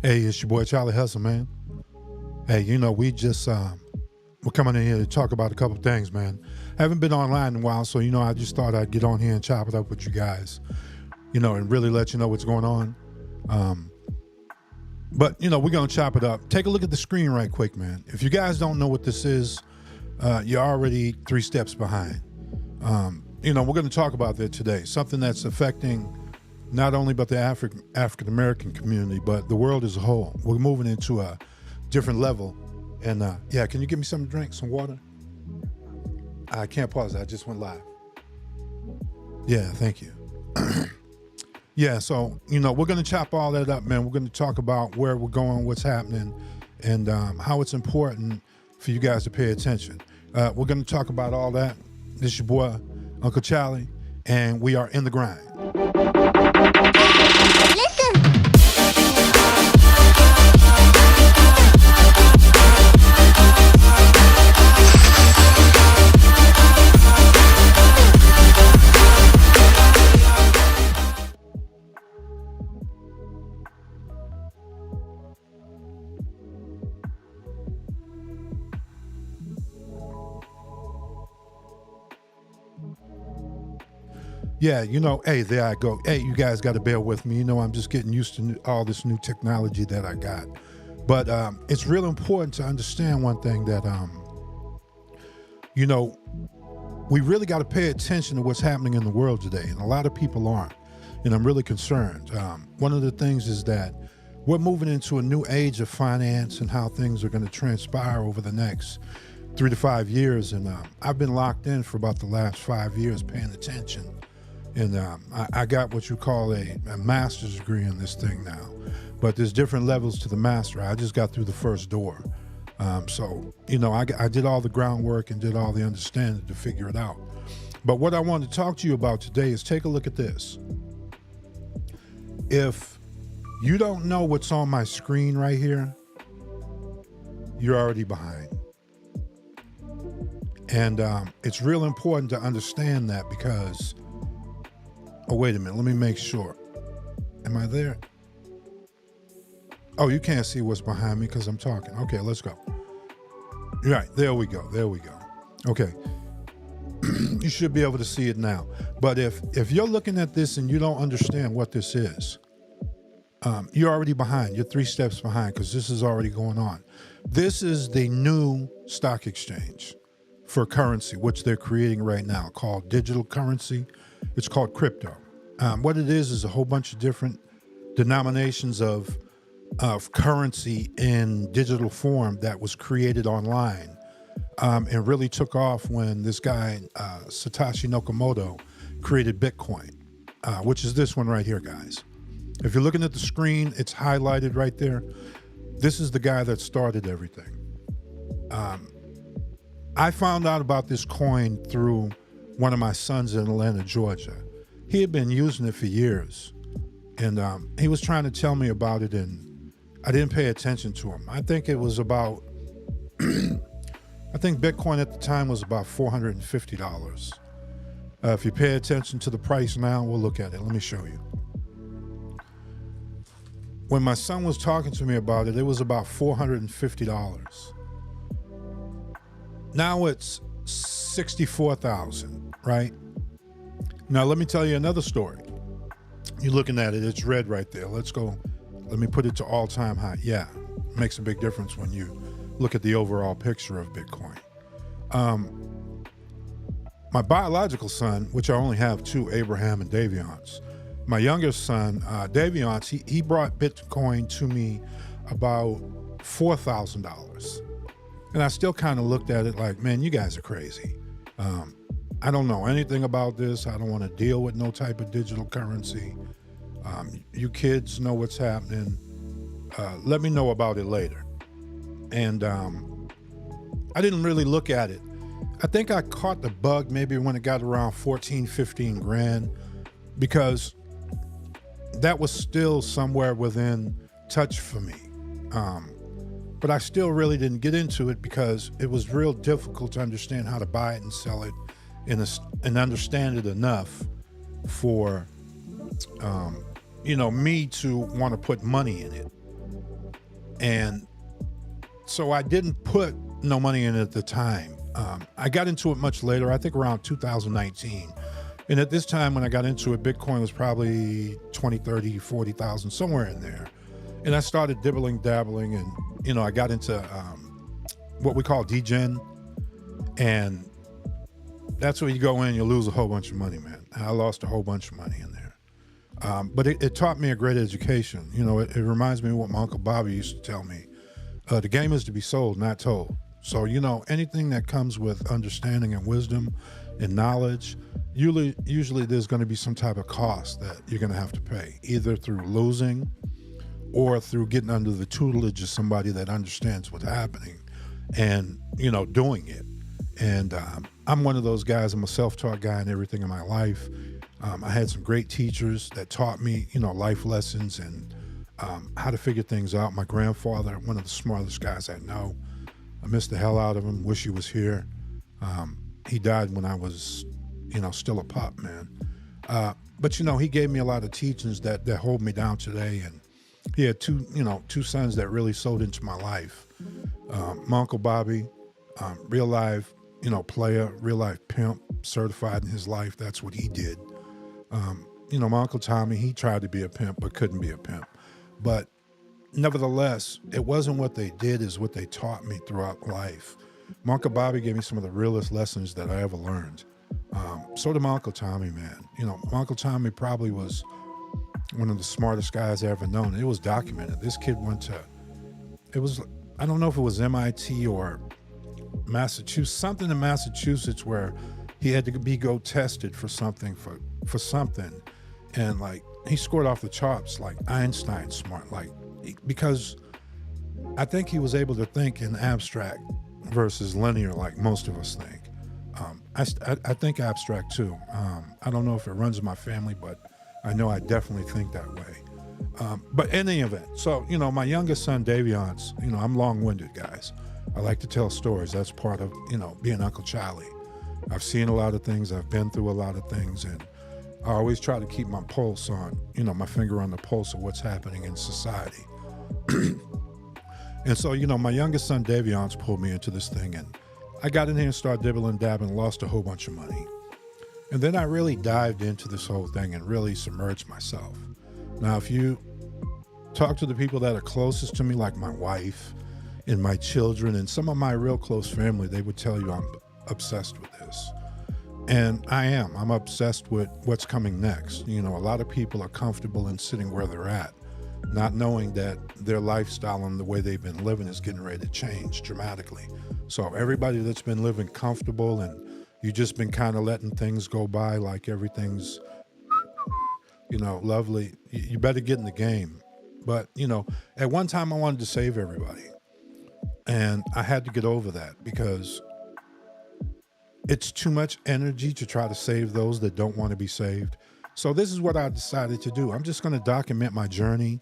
Hey, it's your boy Charlie Hustle, man. Hey, we just we're coming in here to talk about a couple things, man. Haven't been online in a while, so I just thought I'd get on here and chop it up with you guys, and really let you know what's going on. But we're gonna chop it up. Take a look at the screen right quick, man. If you guys don't know what this is, you're already 3 steps behind. We're gonna talk about that today. Something that's affecting not only but the African American community, but the world as a whole. We're moving into a different level. And can you give me something to drink, some water? I can't pause it. I just went live. Yeah, thank you. Yeah, so we're gonna chop all that up, man. We're gonna talk about where we're going, what's happening, and how it's important for you guys to pay attention. We're gonna talk about all that. This is your boy, Uncle Charlie, and we are in the grind. Yeah, hey, there I go. Hey, you guys got to bear with me. I'm just getting used to all this new technology that I got. But it's real important to understand one thing that, we really got to pay attention to what's happening in the world today. And a lot of people aren't. And I'm really concerned. One of the things is that we're moving into a new age of finance and how things are going to transpire over the next 3 to 5 years. And I've been locked in for about the last 5 years paying attention. And I got what you call a master's degree in this thing now. But there's different levels to the master. I just got through the first door. So I did all the groundwork and did all the understanding to figure it out. But what I want to talk to you about today is take a look at this. If you don't know what's on my screen right here, you're already behind. And it's real important to understand that because... Oh, wait a minute. Let me make sure. Am I there? Oh, you can't see what's behind me because I'm talking. Okay, let's go. Right, there we go. There we go. Okay. You should be able to see it now. But if you're looking at this and you don't understand what this is, you're already behind. You're 3 steps behind because this is already going on. This is the new stock exchange for currency, which they're creating right now, called digital currency. It's called crypto. What it is a whole bunch of different denominations of currency in digital form that was created online and really took off when this guy, Satoshi Nakamoto, created Bitcoin, which is this one right here, guys. If you're looking at the screen, it's highlighted right there. This is the guy that started everything. I found out about this coin through one of my sons in Atlanta, Georgia. He had been using it for years, and he was trying to tell me about it, and I didn't pay attention to him. I think it was about, I think Bitcoin at the time was about $450. If you pay attention to the price now, we'll look at it. Let me show you. When my son was talking to me about it, it was about $450. Now it's 64,000, right? Now, let me tell you another story. You're looking at it, it's red right there. Let's go. Let me put it to all-time high. Yeah, makes a big difference when you look at the overall picture of Bitcoin. My biological son, which I only have 2, Abraham and Daviance. My youngest son, Daviance, he brought Bitcoin to me about $4,000. And I still kind of looked at it like, man, you guys are crazy. I don't know anything about this. I don't want to deal with no type of digital currency. You kids know what's happening. Let me know about it later. And I didn't really look at it. I think I caught the bug maybe when it got around 14, 15 grand, because that was still somewhere within touch for me. But I still really didn't get into it because it was real difficult to understand how to buy it and sell it and understand it enough for me to want to put money in it. And so I didn't put no money in it at the time. I got into it much later, I think around 2019. And at this time when I got into it, Bitcoin was probably 20, 30, 40,000, somewhere in there. And I started dabbling, and, I got into what we call degen. And that's where you go in, you lose a whole bunch of money, man. I lost a whole bunch of money in there. But it taught me a great education. It reminds me of what my Uncle Bobby used to tell me. The game is to be sold, not told. So, anything that comes with understanding and wisdom and knowledge, usually there's going to be some type of cost that you're going to have to pay, either through losing or through getting under the tutelage of somebody that understands what's happening and, doing it. And I'm one of those guys. I'm a self-taught guy in everything in my life. I had some great teachers that taught me, life lessons and how to figure things out. My grandfather, one of the smartest guys I know. I miss the hell out of him. Wish he was here. He died when I was, still a pup, man. But he gave me a lot of teachings that hold me down today. And he had two sons that really sewed into my life. My Uncle Bobby, real life, player, real life pimp, certified in his life. That's what he did. My Uncle Tommy, he tried to be a pimp, but couldn't be a pimp. But nevertheless, it wasn't what they did, is what they taught me throughout life. My Uncle Bobby gave me some of the realest lessons that I ever learned. So did my Uncle Tommy, man. My Uncle Tommy probably was one of the smartest guys I ever known. It was documented. This kid I don't know if it was MIT or Massachusetts, something in Massachusetts, where he had to go tested for something, for something. And he scored off the charts, like Einstein smart, because I think he was able to think in abstract versus linear, like most of us think. I think abstract too. I don't know if it runs in my family, but I know I definitely think that way. But in any event, so, my youngest son, Davion's, I'm long-winded, guys. I like to tell stories. That's part of, being Uncle Charlie. I've seen a lot of things. I've been through a lot of things. And I always try to keep my pulse on, my finger on the pulse of what's happening in society. And so, my youngest son, Davion's, pulled me into this thing. And I got in here and started dibbling, dabbling, lost a whole bunch of money. And then I really dived into this whole thing and really submerged myself. Now, if you talk to the people that are closest to me, like my wife and my children and some of my real close family, they would tell you I'm obsessed with this. And I am. I'm obsessed with what's coming next. A lot of people are comfortable in sitting where they're at, not knowing that their lifestyle and the way they've been living is getting ready to change dramatically. So everybody that's been living comfortable and you've just been kind of letting things go by like everything's, lovely, you better get in the game. But, at one time I wanted to save everybody. And I had to get over that because it's too much energy to try to save those that don't want to be saved. So this is what I decided to do. I'm just going to document my journey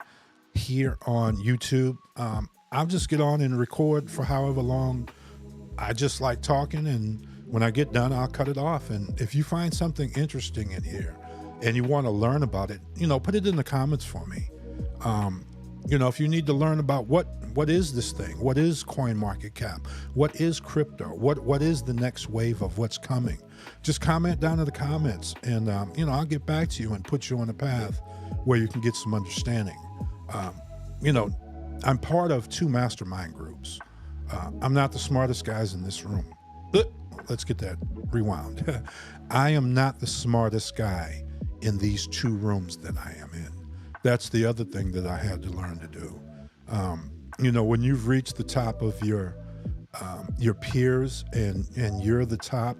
here on YouTube. I'll just get on and record for however long I just like talking. And when I get done, I'll cut it off. And if you find something interesting in here and you want to learn about it, put it in the comments for me. If you need to learn about what is this thing? What is CoinMarketCap? What is crypto? What is the next wave of what's coming? Just comment down in the comments and, I'll get back to you and put you on a path where you can get some understanding. I'm part of 2 mastermind groups. I'm not the smartest guys in this room. Let's get that rewound. I am not the smartest guy in these 2 rooms that I am in. That's the other thing that I had to learn to do. When you've reached the top of your peers and you're the top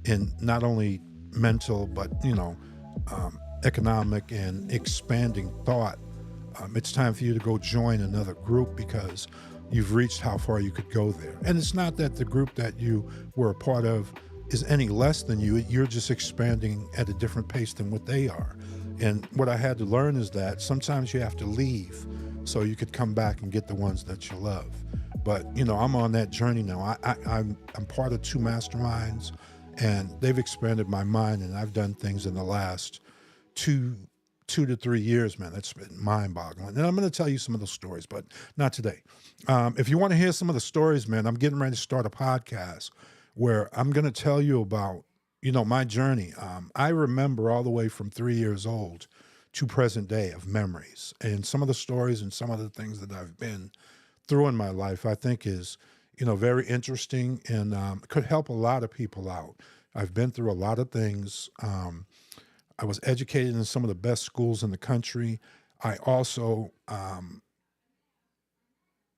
and not only mental, but, economic and expanding thought, it's time for you to go join another group because you've reached how far you could go there. And it's not that the group that you were a part of is any less than you. You're just expanding at a different pace than what they are. And what I had to learn is that sometimes you have to leave so you could come back and get the ones that you love. But, I'm on that journey now. I'm part of 2 masterminds, and they've expanded my mind, and I've done things in the last two 2 to 3 years, man. That's been mind-boggling. And I'm going to tell you some of those stories, but not today. If you want to hear some of the stories, man, I'm getting ready to start a podcast where I'm going to tell you about, my journey. I remember all the way from 3 years old to present day of memories, and some of the stories and some of the things that I've been through in my life, I think is, very interesting and could help a lot of people out. I've been through a lot of things. I was educated in some of the best schools in the country. I also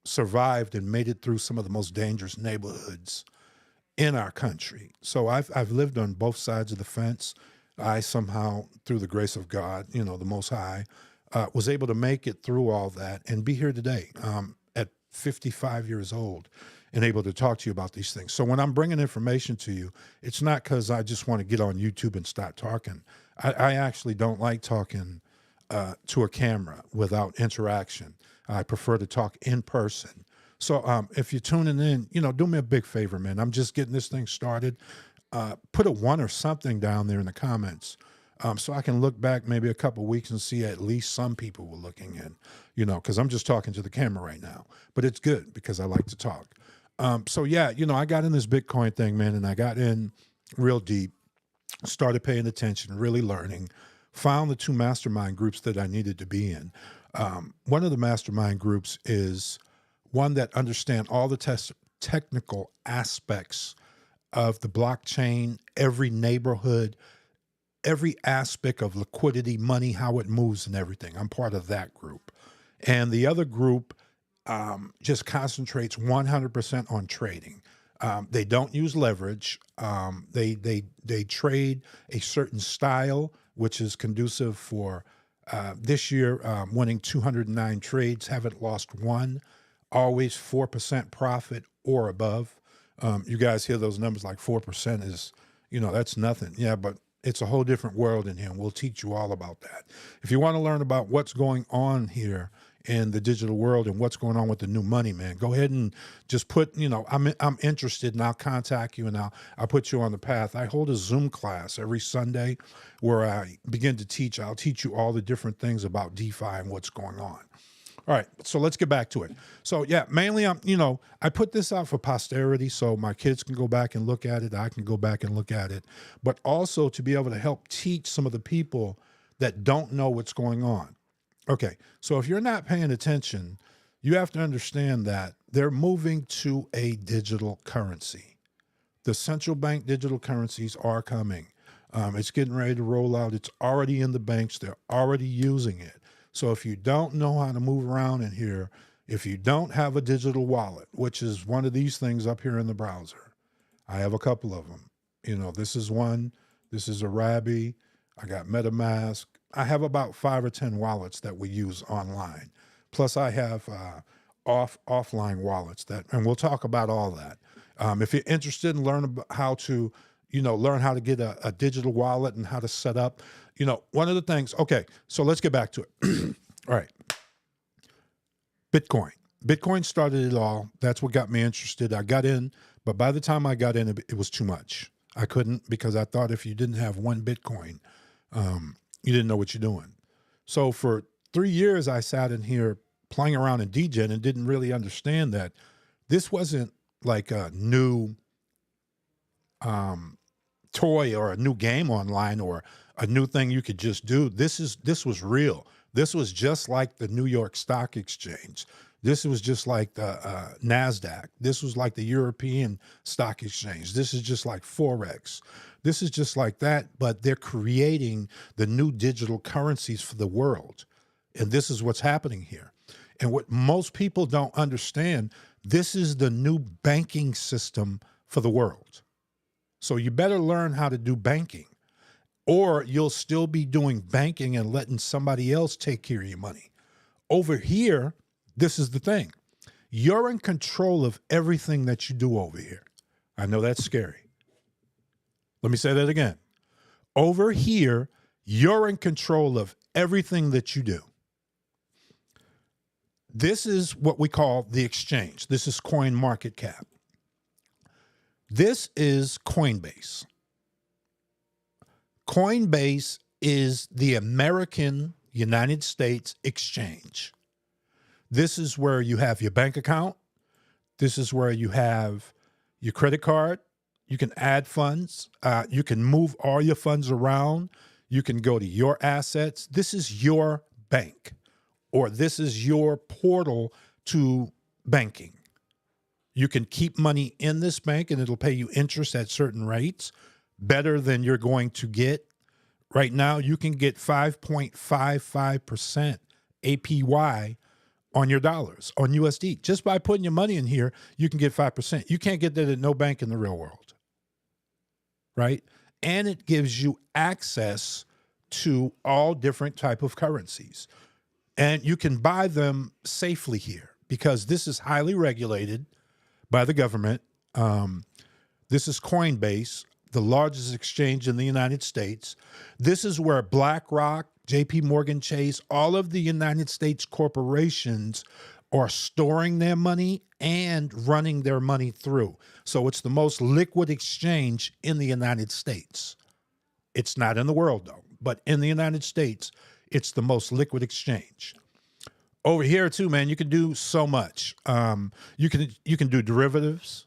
survived and made it through some of the most dangerous neighborhoods in our country. So I've lived on both sides of the fence. I somehow, through the grace of God, the Most High, was able to make it through all that and be here today at 55 years old and able to talk to you about these things. So when I'm bringing information to you, it's not because I just want to get on YouTube and start talking. I actually don't like talking to a camera without interaction. I prefer to talk in person. So if you're tuning in, do me a big favor, man. I'm just getting this thing started. Put a 1 or something down there in the comments so I can look back maybe a couple weeks and see at least some people were looking in, because I'm just talking to the camera right now. But it's good because I like to talk. So, yeah, I got in this Bitcoin thing, man, and I got in real deep, started paying attention, really learning, found the 2 mastermind groups that I needed to be in. One of the mastermind groups is one that understand all the technical aspects of the blockchain, every neighborhood, every aspect of liquidity, money, how it moves and everything. I'm part of that group. And the other group just concentrates 100% on trading. They don't use leverage. They trade a certain style, which is conducive for this year winning 209 trades, haven't lost one, always 4% profit or above. You guys hear those numbers like 4% is, that's nothing. Yeah, but it's a whole different world in here, and we'll teach you all about that. If you want to learn about what's going on here in the digital world and what's going on with the new money, man, go ahead and just put, I'm interested, and I'll contact you, and I'll put you on the path. I hold a Zoom class every Sunday where I begin to teach. I'll teach you all the different things about DeFi and what's going on. All right, so let's get back to it. So yeah, mainly I put this out for posterity so my kids can go back and look at it. I can go back and look at it, but also to be able to help teach some of the people that don't know what's going on. Okay, so if you're not paying attention, you have to understand that they're moving to a digital currency. The central bank digital currencies are coming. It's getting ready to roll out. It's already in the banks. They're already using it. So if you don't know how to move around in here, if you don't have a digital wallet, which is one of these things up here in the browser, I have a couple of them. This is one. This is a Rabby. I got MetaMask. I have about 5 or 10 wallets that we use online. Plus, I have offline wallets and we'll talk about all that. If you're interested in learning how to, learn how to get a digital wallet and how to set up, one of the things. Okay, so let's get back to it. All right, Bitcoin started it all. That's what got me interested. I got in, but by the time I got in, it was too much. I couldn't, because I thought if you didn't have one Bitcoin, you didn't know what you're doing. So for 3 years, I sat in here playing around in DGen and didn't really understand that this wasn't like a new toy or a new game online or a new thing you could just do. This was real. This was just like the New York Stock Exchange. This was just like the NASDAQ. This was like the European Stock Exchange. This is just like Forex. This is just like that, but they're creating the new digital currencies for the world. And this is what's happening here. And what most people don't understand, this is the new banking system for the world. So you better learn how to do banking, or you'll still be doing banking and letting somebody else take care of your money. Over here, this is the thing. You're in control of everything that you do over here. I know that's scary. Let me say that again. Over here, you're in control of everything that you do. This is what we call the exchange. This is CoinMarketCap. This is Coinbase. Coinbase is the American United States exchange. This is where you have your bank account. This is where you have your credit card. You can add funds. You can move all your funds around. You can go to your assets. This is your bank, or this is your portal to banking. You can keep money in this bank and it'll pay you interest at certain rates, better than you're going to get. Right now, you can get 5.55% APY on your dollars, on USD. Just by putting your money in here, you can get 5%. You can't get that at no bank in the real world, right? And it gives you access to all different type of currencies. And you can buy them safely here because this is highly regulated by the government. This is Coinbase, the largest exchange in the United States. This is where BlackRock, JP Morgan Chase, all of the United States corporations are storing their money and running their money through. So it's the most liquid exchange in the United States. It's not in the world, though, but in the United States, it's the most liquid exchange. Over here, too, man, you can do so much. You can do derivatives,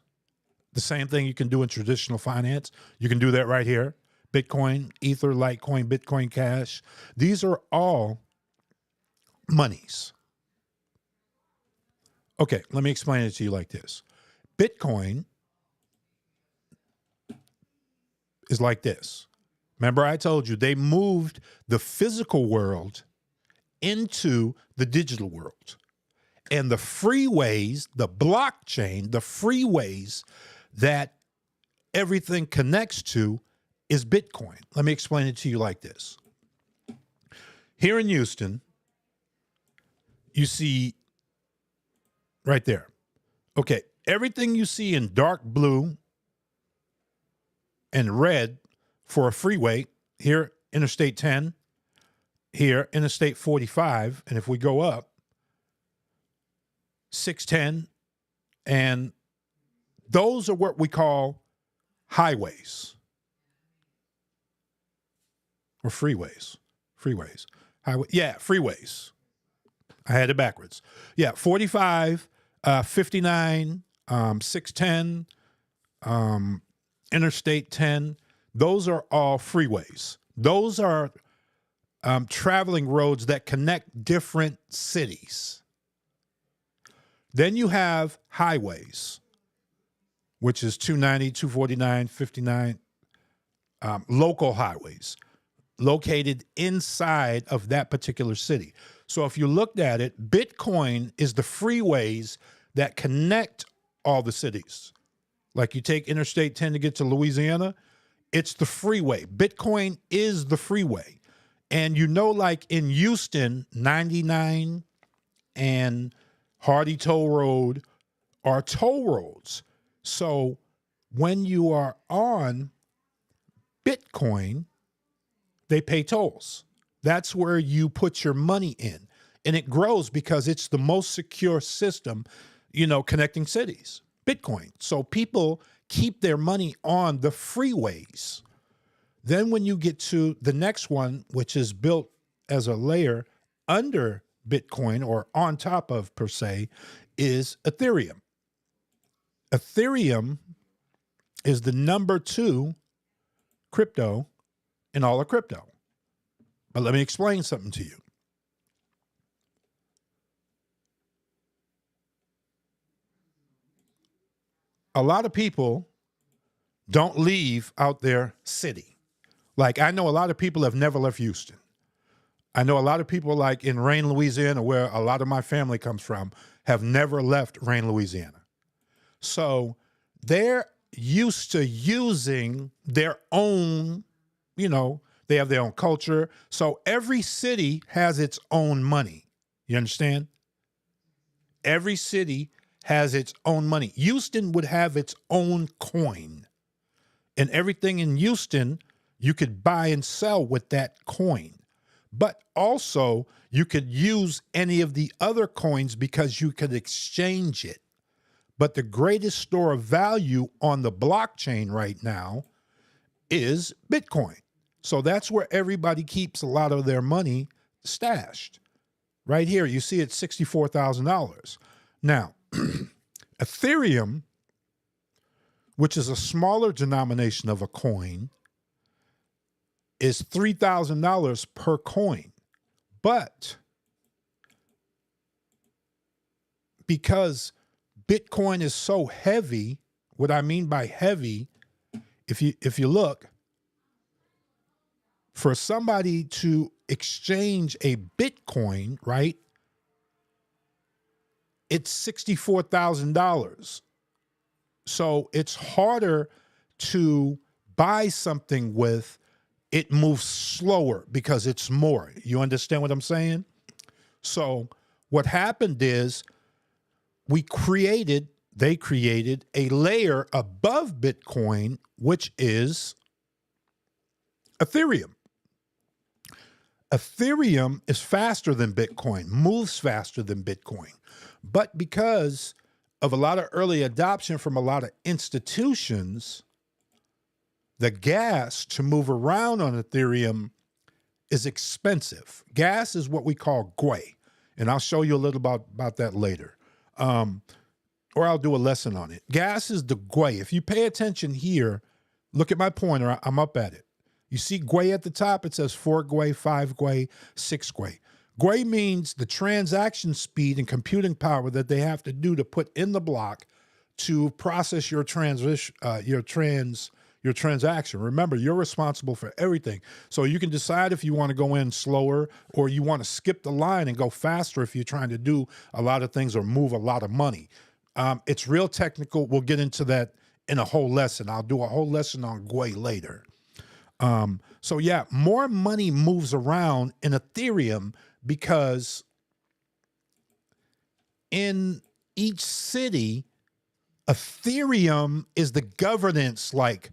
the same thing you can do in traditional finance. You can do that right here. Bitcoin, Ether, Litecoin, Bitcoin Cash. These are all monies. Okay, let me explain it to you like this. Bitcoin is like this. Remember I told you they moved the physical world into the digital world. And the freeways, the blockchain, the freeways that everything connects to is Bitcoin. Let me explain it to you like this. Here in Houston, you see right there. Okay, everything you see in dark blue and red for a freeway, here, Interstate 10, here, Interstate 45, and if we go up, 610, and those are what we call highways. Or freeways. Highway. Yeah, freeways. I had it backwards. Yeah, 45, 59, 610, Interstate 10. Those are all freeways. Those are traveling roads that connect different cities. Then you have highways, which is 290, 249, 59, local highways located inside of that particular city. So if you looked at it, Bitcoin is the freeways that connect all the cities. Like you take Interstate 10 to get to Louisiana, it's the freeway. Bitcoin is the freeway. And you know, like in Houston, 99 and Hardy Toll Road are toll roads. So when you are on Bitcoin, they pay tolls. That's where you put your money in. And it grows because it's the most secure system, connecting cities, Bitcoin. So people keep their money on the freeways. Then when you get to the next one, which is built as a layer under Bitcoin or on top of per se, is Ethereum. Ethereum is the number 2 crypto in all of crypto. But let me explain something to you. A lot of people don't leave out their city. Like I know a lot of people have never left Houston. I know a lot of people like in Rain, Louisiana, where a lot of my family comes from, have never left Rain, Louisiana. So they're used to using their own, they have their own culture. So every city has its own money. You understand? Every city has its own money. Houston would have its own coin. And everything in Houston, you could buy and sell with that coin. But also, you could use any of the other coins because you could exchange it. But the greatest store of value on the blockchain right now is Bitcoin. So that's where everybody keeps a lot of their money stashed. Right here, you see it's $64,000. Now, Ethereum, which is a smaller denomination of a coin, is $3,000 per coin. But because Bitcoin is so heavy, what I mean by heavy, if you look, for somebody to exchange a Bitcoin, right, it's $64,000. So it's harder to buy something with. It moves slower because it's more. You understand what I'm saying? So what happened is they created a layer above Bitcoin, which is Ethereum. Ethereum is faster than Bitcoin, moves faster than Bitcoin. But because of a lot of early adoption from a lot of institutions, the gas to move around on Ethereum is expensive. Gas is what we call gwei, and I'll show you a little about that later. Or I'll do a lesson on it. Gas is the gwei. If you pay attention here, look at my pointer. I'm up at it. You see gwei at the top? It says 4 gwei, 5 gwei, 6 gwei. Gwei means the transaction speed and computing power that they have to do to put in the block to process your transaction. Remember, you're responsible for everything. So you can decide if you want to go in slower or you want to skip the line and go faster if you're trying to do a lot of things or move a lot of money. It's real technical. We'll get into that in a whole lesson. I'll do a whole lesson on gwei later. So yeah, more money moves around in Ethereum because in each city, Ethereum is the governance like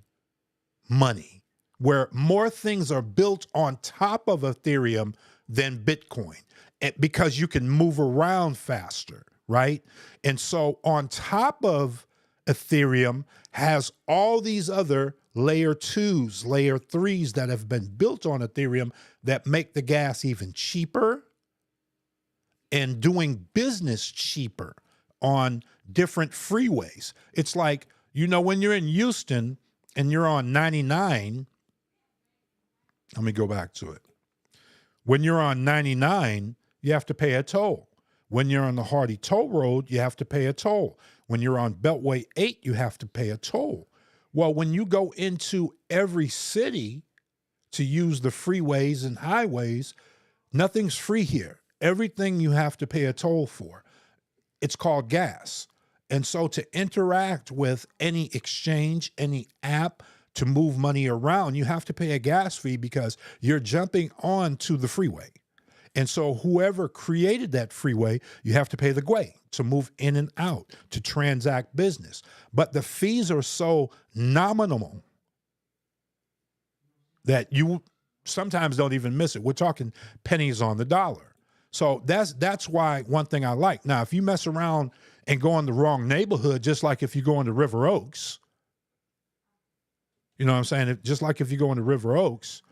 money, where more things are built on top of Ethereum than Bitcoin, because you can move around faster, right? And so on top of Ethereum has all these other layer 2s, layer 3s that have been built on Ethereum that make the gas even cheaper and doing business cheaper on different freeways. It's like, when you're in Houston and you're on 99, let me go back to it. When you're on 99, you have to pay a toll. When you're on the Hardy Toll Road, you have to pay a toll. When you're on Beltway 8, you have to pay a toll. Well, when you go into every city to use the freeways and highways, nothing's free here. Everything you have to pay a toll for. It's called gas. And so to interact with any exchange, any app, to move money around, you have to pay a gas fee because you're jumping onto the freeway. And so whoever created that freeway, you have to pay the gwei to move in and out, to transact business. But the fees are so nominal that you sometimes don't even miss it. We're talking pennies on the dollar. So that's why one thing I like. Now, if you mess around and go in the wrong neighborhood, just like if you go into River Oaks, you know what I'm saying? Just like if you go into River Oaks,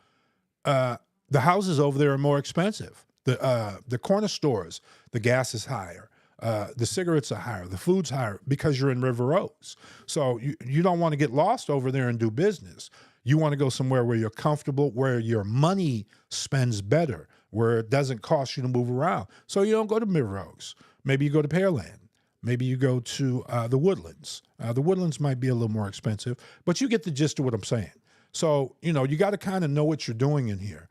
the houses over there are more expensive. The corner stores, the gas is higher. The cigarettes are higher. The food's higher because you're in River Oaks. So you don't want to get lost over there and do business. You want to go somewhere where you're comfortable, where your money spends better, where it doesn't cost you to move around. So you don't go to River Oaks. Maybe you go to Pearland. Maybe you go to the Woodlands. The Woodlands might be a little more expensive, but you get the gist of what I'm saying. So, you got to kind of know what you're doing in here.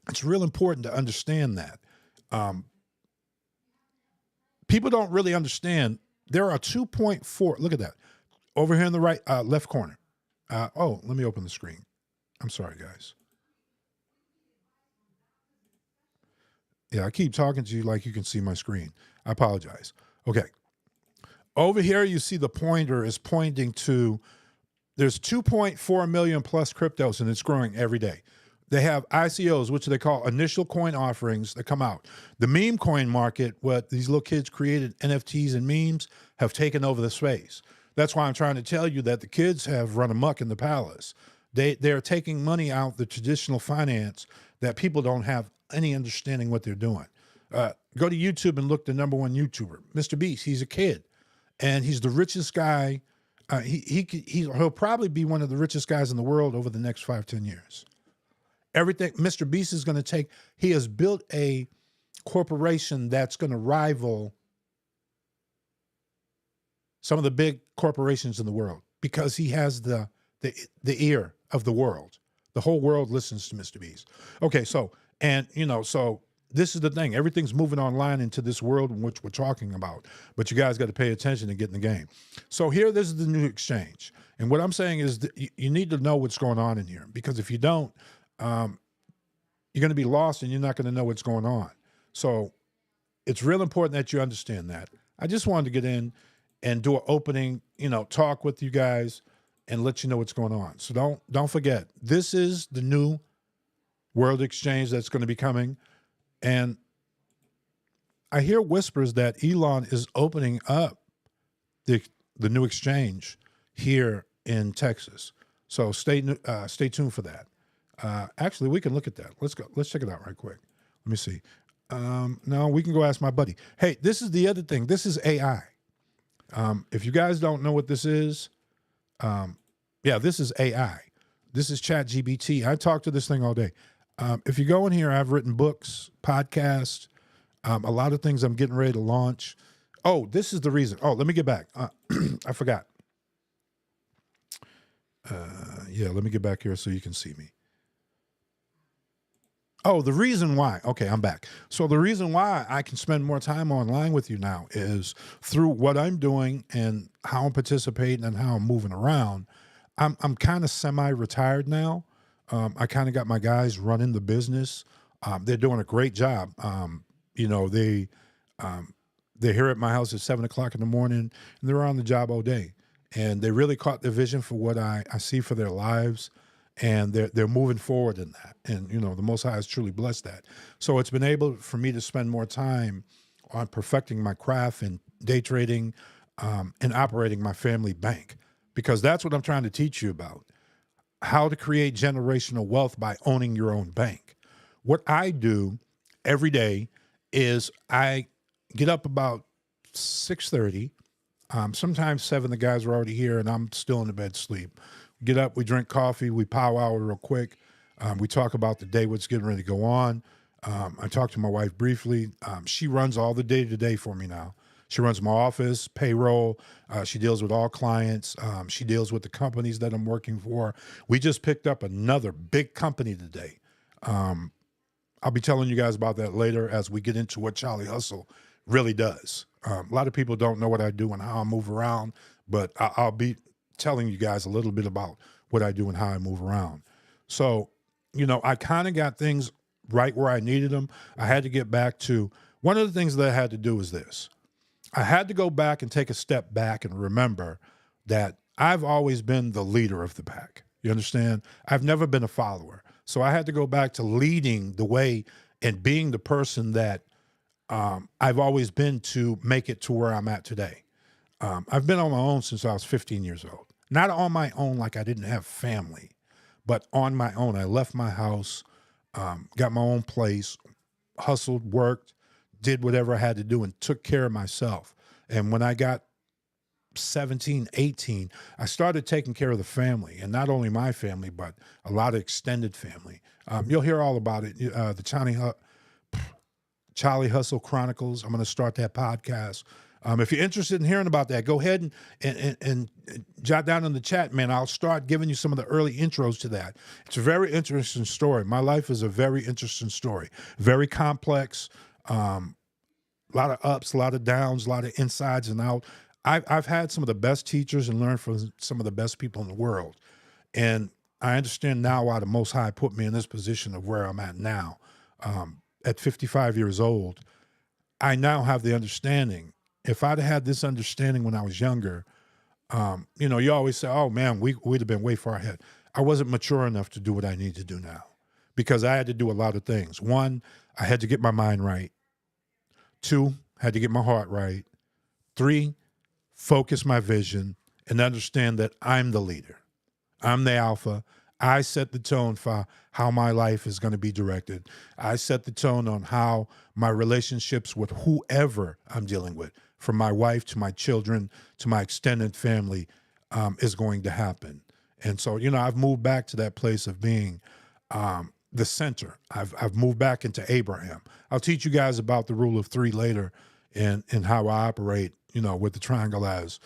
It's real important to understand that. People don't really understand. There are 2.4, look at that, over here in the right, left corner. Let me open the screen. I'm sorry, guys. Yeah, I keep talking to you like you can see my screen. I apologize. Okay. Over here, you see the pointer is pointing to, there's 2.4 million plus cryptos, and it's growing every day. They have ICOs, which they call initial coin offerings, that come out. The meme coin market, what these little kids created, NFTs and memes, have taken over the space. That's why I'm trying to tell you that the kids have run amok in the palace. They're taking money out the traditional finance that people don't have any understanding what they're doing. Go to YouTube and look the number one YouTuber, Mr. Beast. He's a kid, and he's the richest guy. He'll probably be one of the richest guys in the world over the next 5-10 years. Everything Mr. Beast is going to take. He has built a corporation that's going to rival some of the big corporations in the world because he has the ear of the world. The whole world listens to Mr. Beast. Okay, so this is the thing. Everything's moving online into this world in which we're talking about, but you guys got to pay attention and get in the game. So this is the new exchange. And what I'm saying is that you need to know what's going on in here, because if you don't, you're going to be lost and you're not going to know what's going on. So it's real important that you understand that. I just wanted to get in and do an opening, talk with you guys and let you know what's going on. So don't forget, this is the new world exchange that's going to be coming. And I hear whispers that Elon is opening up the new exchange here in Texas. So stay tuned for that. Actually, we can look at that. Let's go. Let's check it out right quick. Let me see. No, we can go ask my buddy. Hey, this is the other thing. This is AI. If you guys don't know what this is, this is AI. This is ChatGPT. I talk to this thing all day. If you go in here, I've written books, podcasts, a lot of things I'm getting ready to launch. Oh, this is the reason. Oh, let me get back. I forgot. Let me get back here so you can see me. Oh, the reason why. Okay, I'm back. So the reason why I can spend more time online with you now is through what I'm doing and how I'm participating and how I'm moving around. I'm kind of semi-retired now. I kind of got my guys running the business. They're doing a great job. They're here at my house at 7 o'clock in the morning, and they're on the job all day. And they really caught the vision for what I see for their lives. And they're moving forward in that. And, the Most High has truly blessed that. So it's been able for me to spend more time on perfecting my craft and day trading and operating my family bank, because that's what I'm trying to teach you about, how to create generational wealth by owning your own bank. What I do every day is I get up about 6:30, sometimes 7, the guys are already here and I'm still in the bed sleep. Get up, we drink coffee, we powwow real quick. We talk about the day, what's getting ready to go on. I talked to my wife briefly. She runs all the day-to-day for me now. She runs my office, payroll. She deals with all clients. She deals with the companies that I'm working for. We just picked up another big company today. I'll be telling you guys about that later as we get into what Charlie Hustle really does. A lot of people don't know what I do and how I move around, but I'll be telling you guys a little bit about what I do and how I move around. So, I kind of got things right where I needed them. I had to get back to, one of the things that I had to do is this. I had to go back and take a step back and remember that I've always been the leader of the pack. You understand? I've never been a follower. So I had to go back to leading the way and being the person that I've always been to make it to where I'm at today. I've been on my own since I was 15 years old. Not on my own like I didn't have family, but on my own. I left my house, got my own place, hustled, worked, did whatever I had to do and took care of myself. And when I got 17, 18, I started taking care of the family, and not only my family, but a lot of extended family. You'll hear all about it. The Charlie Hustle Chronicles. I'm going to start that podcast. If you're interested in hearing about that, go ahead and jot down in the chat, man. I'll start giving you some of the early intros to that. It's a very interesting story. My life is a very interesting story. Very complex, a lot of ups, a lot of downs, a lot of insides and out. I've had some of the best teachers and learned from some of the best people in the world. And I understand now why the Most High put me in this position of where I'm at now. At 55 years old, I now have the understanding. If I'd had this understanding when I was younger, you always say, oh man, we'd have been way far ahead. I wasn't mature enough to do what I need to do now because I had to do a lot of things. 1, I had to get my mind right. 2, I had to get my heart right. 3, focus my vision and understand that I'm the leader. I'm the alpha. I set the tone for how my life is going to be directed. I set the tone on how my relationships with whoever I'm dealing with, from my wife to my children to my extended family, is going to happen. And so, I've moved back to that place of being the center. I've moved back into Abraham. I'll teach you guys about the rule of three later and how I operate, with the triangle as,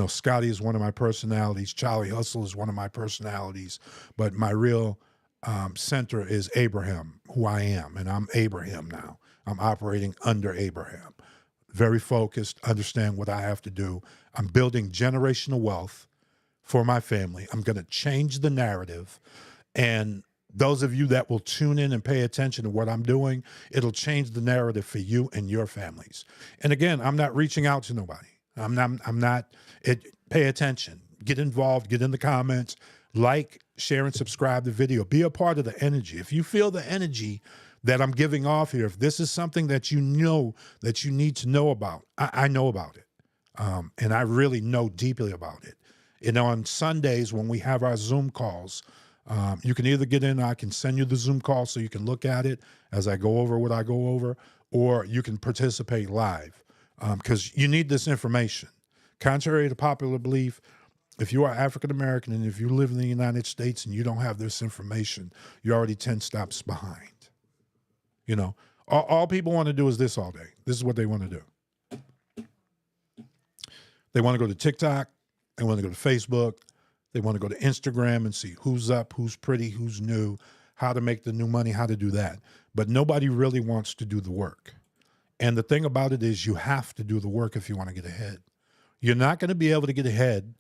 Scotty is one of my personalities. Charlie Hustle is one of my personalities. But my real center is Abraham, who I am. And I'm Abraham now. I'm operating under Abraham. Very focused, understand what I have to do. I'm building generational wealth for my family. I'm going to change the narrative. And those of you that will tune in and pay attention to what I'm doing, it'll change the narrative for you and your families. And again, I'm not reaching out to nobody. Pay attention, get involved, get in the comments, like, share, and subscribe to the video. Be a part of the energy. If you feel the energy that I'm giving off here, if this is something that you know that you need to know about, I know about it. And I really know deeply about it. And on Sundays when we have our Zoom calls, you can either get in, I can send you the Zoom call so you can look at it as I go over what I go over, or you can participate live because you need this information. Contrary to popular belief, if you are African American and if you live in the United States and you don't have this information, you're already 10 steps behind. All people want to do is this all day. This is what they want to do. They want to go to TikTok. They want to go to Facebook. They want to go to Instagram and see who's up, who's pretty, who's new, how to make the new money, how to do that. But nobody really wants to do the work. And the thing about it is you have to do the work if you want to get ahead. You're not going to be able to get ahead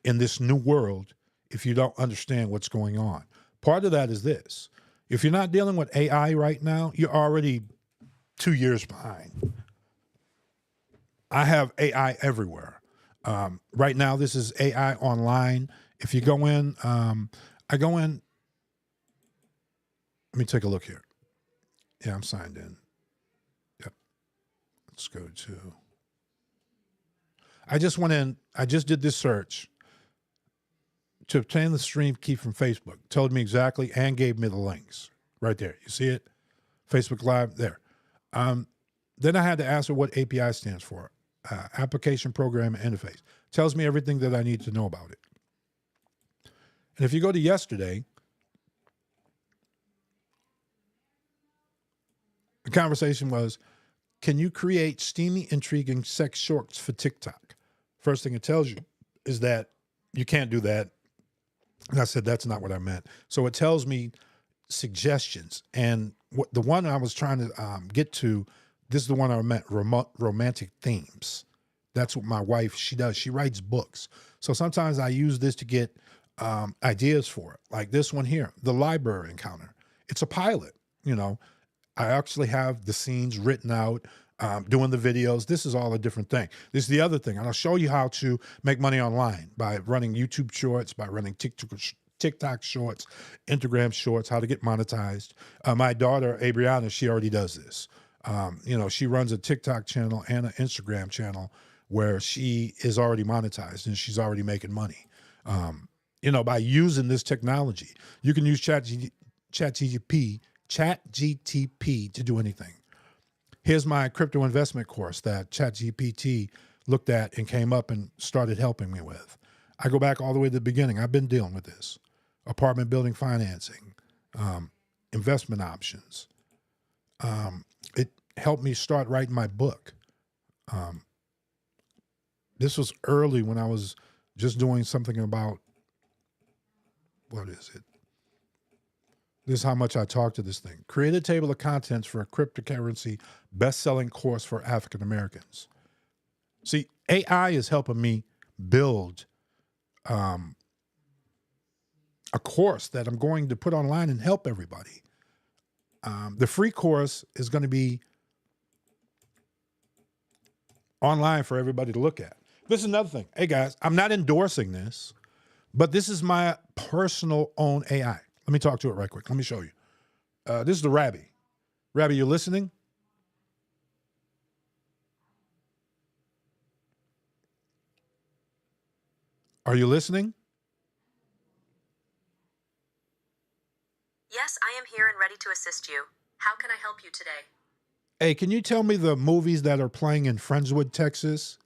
in this new world if you don't understand what's going on. Part of that is this. If you're not dealing with AI right now, you're already 2 years behind. I have AI everywhere. Right now, this is AI online. If you go in, I go in. Let me take a look here. Yeah, I'm signed in. Yep. Let's go to. I just went in. I just did this search to obtain the stream key from Facebook. Told me exactly and gave me the links right there. You see it? Facebook Live there. Then I had to ask her what API stands for. Application Program Interface. Tells me everything that I need to know about it. And if you go to yesterday, the conversation was, can you create steamy, intriguing sex shorts for TikTok? First thing it tells you is that you can't do that. And I said, that's not what I meant. So it tells me suggestions. And the one I was trying to get to, this is the one I meant, romantic themes. That's what my wife, she does. She writes books. So sometimes I use this to get ideas for it. Like this one here, the library encounter. It's a pilot, I actually have the scenes written out, doing the videos. This is all a different thing. This is the other thing. And I'll show you how to make money online by running YouTube shorts, by running TikTok shorts, Instagram shorts, how to get monetized. My daughter, Abriana, she already does this. She runs a TikTok channel and an Instagram channel where she is already monetized and she's already making money. By using this technology, you can use ChatGPT to do anything. Here's my crypto investment course that ChatGPT looked at and came up and started helping me with. I go back all the way to the beginning. I've been dealing with this. Apartment building financing, investment options. It helped me start writing my book. This was early when I was just doing something about, what is it? This is how much I talk to this thing. Create a table of contents for a cryptocurrency best-selling course for African Americans. See, AI is helping me build a course that I'm going to put online and help everybody. The free course is going to be online for everybody to look at. This is another thing. Hey, guys, I'm not endorsing this, but this is my personal own AI. Let me talk to it right quick. Let me show you. This is the Rabbi. Rabbi, you listening? Are you listening? Yes, I am here and ready to assist you. How can I help you today? Hey, can you tell me the movies that are playing in Friendswood, Texas?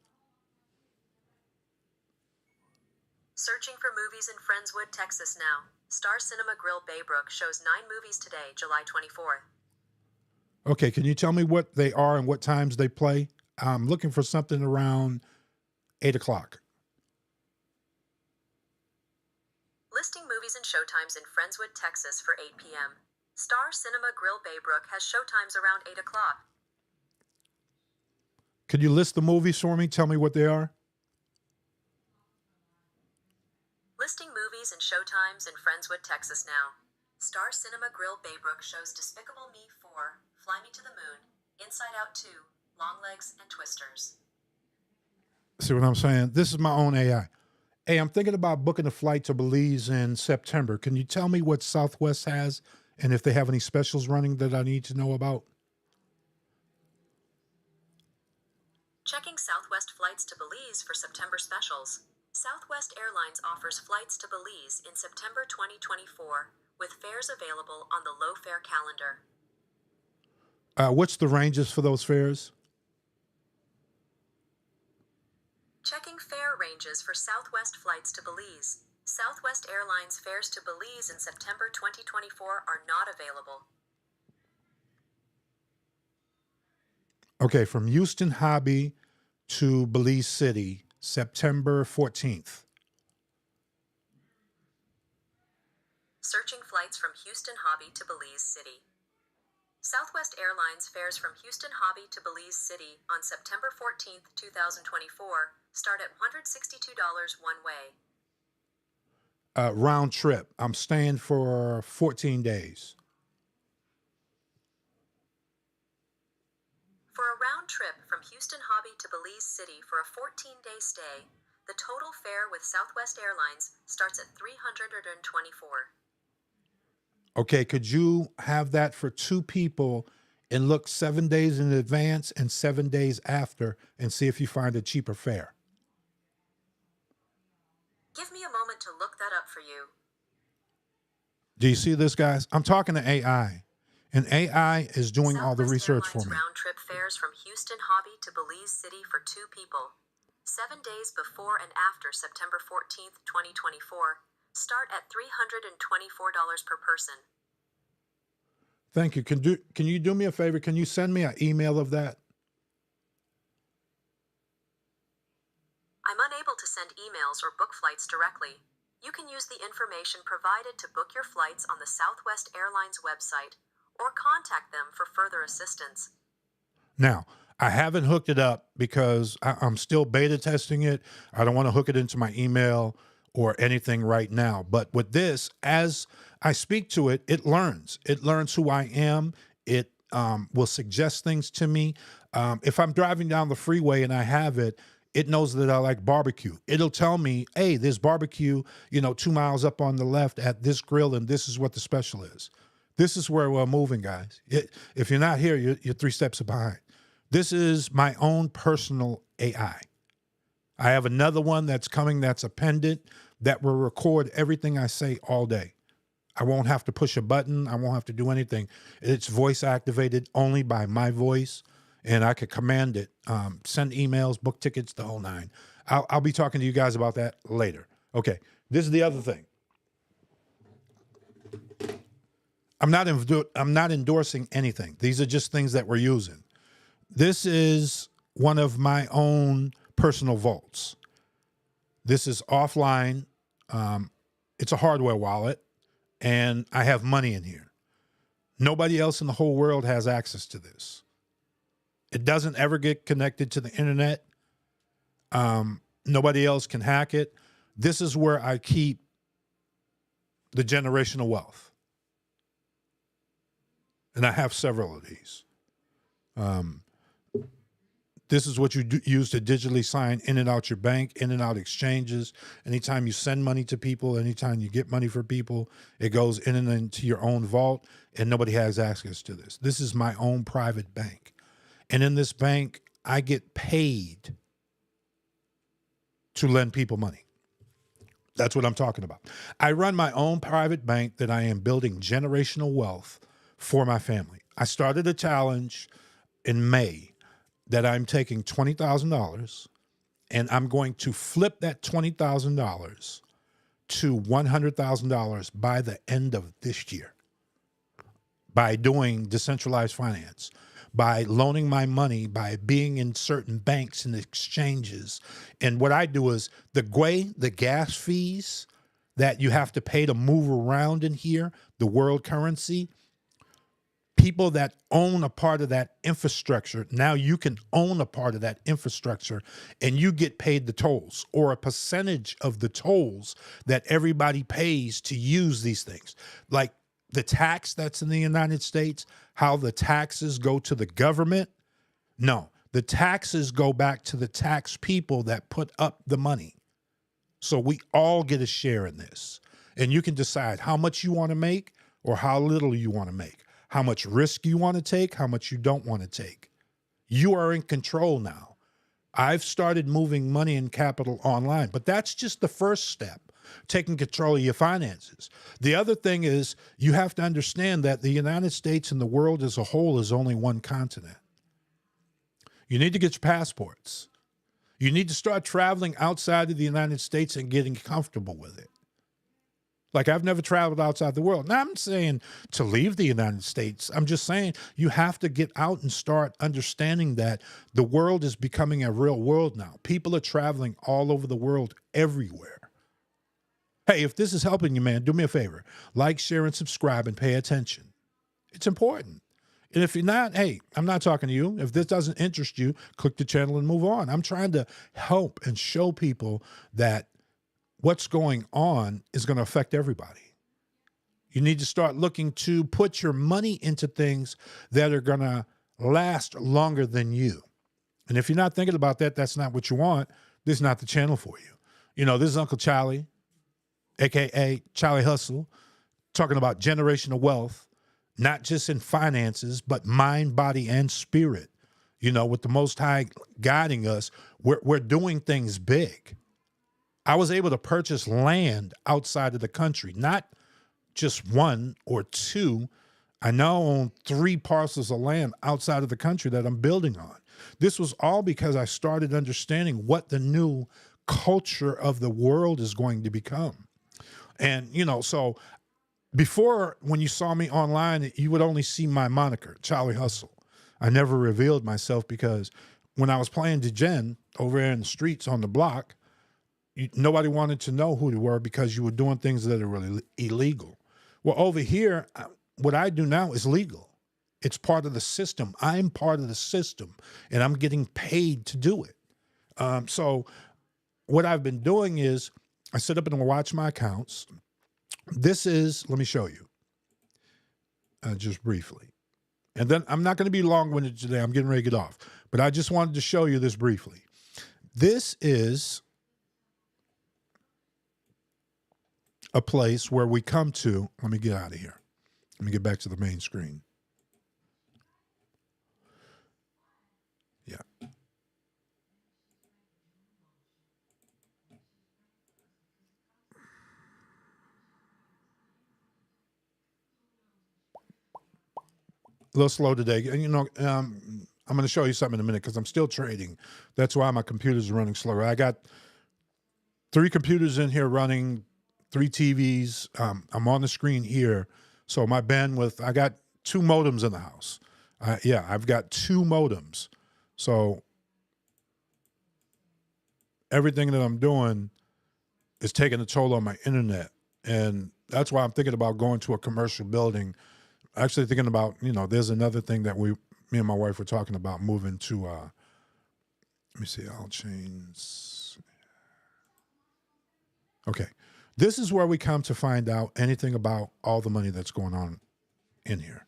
Searching for movies in Friendswood, Texas now. Star Cinema Grill Baybrook shows 9 movies today, July 24th. Okay, can you tell me what they are and what times they play? I'm looking for something around 8 o'clock. Listing movies and showtimes in Friendswood, Texas for 8 p.m. Star Cinema Grill Baybrook has showtimes around 8 o'clock. Could you list the movies for me? Tell me what they are. Listing movies and showtimes in Friendswood, Texas now. Star Cinema Grill Baybrook shows Despicable Me 4, Fly Me to the Moon, Inside Out 2, Longlegs, and Twisters. See what I'm saying? This is my own AI. Hey, I'm thinking about booking a flight to Belize in September. Can you tell me what Southwest has and if they have any specials running that I need to know about? Checking Southwest flights to Belize for September specials. Southwest Airlines offers flights to Belize in September 2024, with fares available on the low fare calendar. What's the ranges for those fares? Checking fare ranges for Southwest flights to Belize. Southwest Airlines fares to Belize in September 2024 are not available. Okay, from Houston Hobby to Belize City, September 14th. Searching flights from Houston Hobby to Belize City. Southwest Airlines fares from Houston Hobby to Belize City on September 14th, 2024, start at $162 one way. Round trip. I'm staying for 14 days. For a round trip from Houston Hobby to Belize City for a 14-day stay, the total fare with Southwest Airlines starts at $324. Okay, could you have that for two people and look 7 days in advance and 7 days after and see if you find a cheaper fare? Give me a moment to look that up for you. Do you see this, guys? I'm talking to AI, and AI is doing all the Southwest research for Airlines me. round-trip fares from Houston Hobby to Belize City for two people. 7 days before and after September 14th, 2024, start at $324 per person. Thank you. Can you do me a favor? Can you send me an email of that? I'm unable to send emails or book flights directly. You can use the information provided to book your flights on the Southwest Airlines website or contact them for further assistance. Now, I haven't hooked it up because I'm still beta testing it. I don't want to hook it into my email or anything right now. But with this, as I speak to it, it learns. It learns who I am. It will suggest things to me. If I'm driving down the freeway and I have it, it knows that I like barbecue. It'll tell me, hey, there's barbecue, 2 miles up on the left at this grill, and this is what the special is. This is where we're moving, guys. If you're not here, you're 3 steps behind. This is my own personal AI. I have another one that's coming that's a pendant that will record everything I say all day. I won't have to push a button. I won't have to do anything. It's voice activated only by my voice, and I could command it, send emails, book tickets, the whole nine. I'll be talking to you guys about that later. Okay, this is the other thing. I'm not endorsing anything. These are just things that we're using. This is one of my own personal vaults. This is offline. It's a hardware wallet, and I have money in here. Nobody else in the whole world has access to this. It doesn't ever get connected to the internet. Nobody else can hack it. This is where I keep the generational wealth. And I have several of these. This is what you use to digitally sign in and out your bank, in and out exchanges. Anytime you send money to people, anytime you get money for people, it goes in and into your own vault, and nobody has access to this. This is my own private bank. And in this bank, I get paid to lend people money. That's what I'm talking about. I run my own private bank that I am building generational wealth for my family. I started a challenge in May that I'm taking $20,000 and I'm going to flip that $20,000 to $100,000 by the end of this year by doing decentralized finance, by loaning my money, by being in certain banks and exchanges. And what I do is the gas fees that you have to pay to move around in here, the world currency, people that own a part of that infrastructure, now you can own a part of that infrastructure and you get paid the tolls or a percentage of the tolls that everybody pays to use these things. Like the tax that's in the United States, how the taxes go to the government. No, the taxes go back to the tax people that put up the money. So we all get a share in this. And you can decide how much you want to make or how little you want to make, how much risk you want to take, how much you don't want to take. You are in control now. I've started moving money and capital online, but that's just the first step, taking control of your finances. The other thing is you have to understand that the United States and the world as a whole is only one continent. You need to get your passports. You need to start traveling outside of the United States and getting comfortable with it. Like, I've never traveled outside the world. Now, I'm saying to leave the United States. I'm just saying you have to get out and start understanding that the world is becoming a real world now. People are traveling all over the world everywhere. Hey, if this is helping you, man, do me a favor. Like, share, and subscribe and pay attention. It's important. And if you're not, hey, I'm not talking to you. If this doesn't interest you, click the channel and move on. I'm trying to help and show people that what's going on is going to affect everybody. You need to start looking to put your money into things that are going to last longer than you. And if you're not thinking about that, that's not what you want. This is not the channel for you. You know, this is Uncle Charlie, AKA Charlie Hustle, talking about generational wealth, not just in finances, but mind, body, and spirit. You know, with the Most High guiding us, we're doing things big. I was able to purchase land outside of the country, not just one or two. I now own 3 parcels of land outside of the country that I'm building on. This was all because I started understanding what the new culture of the world is going to become. And, you know, so before, when you saw me online, you would only see my moniker, Charlie Hustle. I never revealed myself because when I was playing Degen over there in the streets on the block, nobody wanted to know who you were because you were doing things that are really illegal. Well, over here, what I do now is legal. It's part of the system. I'm part of the system, and I'm getting paid to do it. So what I've been doing is I sit up and watch my accounts. This is, let me show you, just briefly. And then I'm not going to be long-winded today. I'm getting ready to get off. But I just wanted to show you this briefly. This is a place where we come to, let me get out of here. Let me get back to the main screen. Yeah. A little slow today. You know, I'm going to show you something in a minute because I'm still trading. That's why my computer's running slower. I got 3 computers in here running, 3 TVs. I'm on the screen here. So my bandwidth, I got 2 modems in the house. Yeah, I've got 2 modems. So everything that I'm doing is taking a toll on my internet. And that's why I'm thinking about going to a commercial building. Actually thinking about, you know, there's another thing that me and my wife were talking about, moving to, let me see, I'll change. Okay. This is where we come to find out anything about all the money that's going on in here.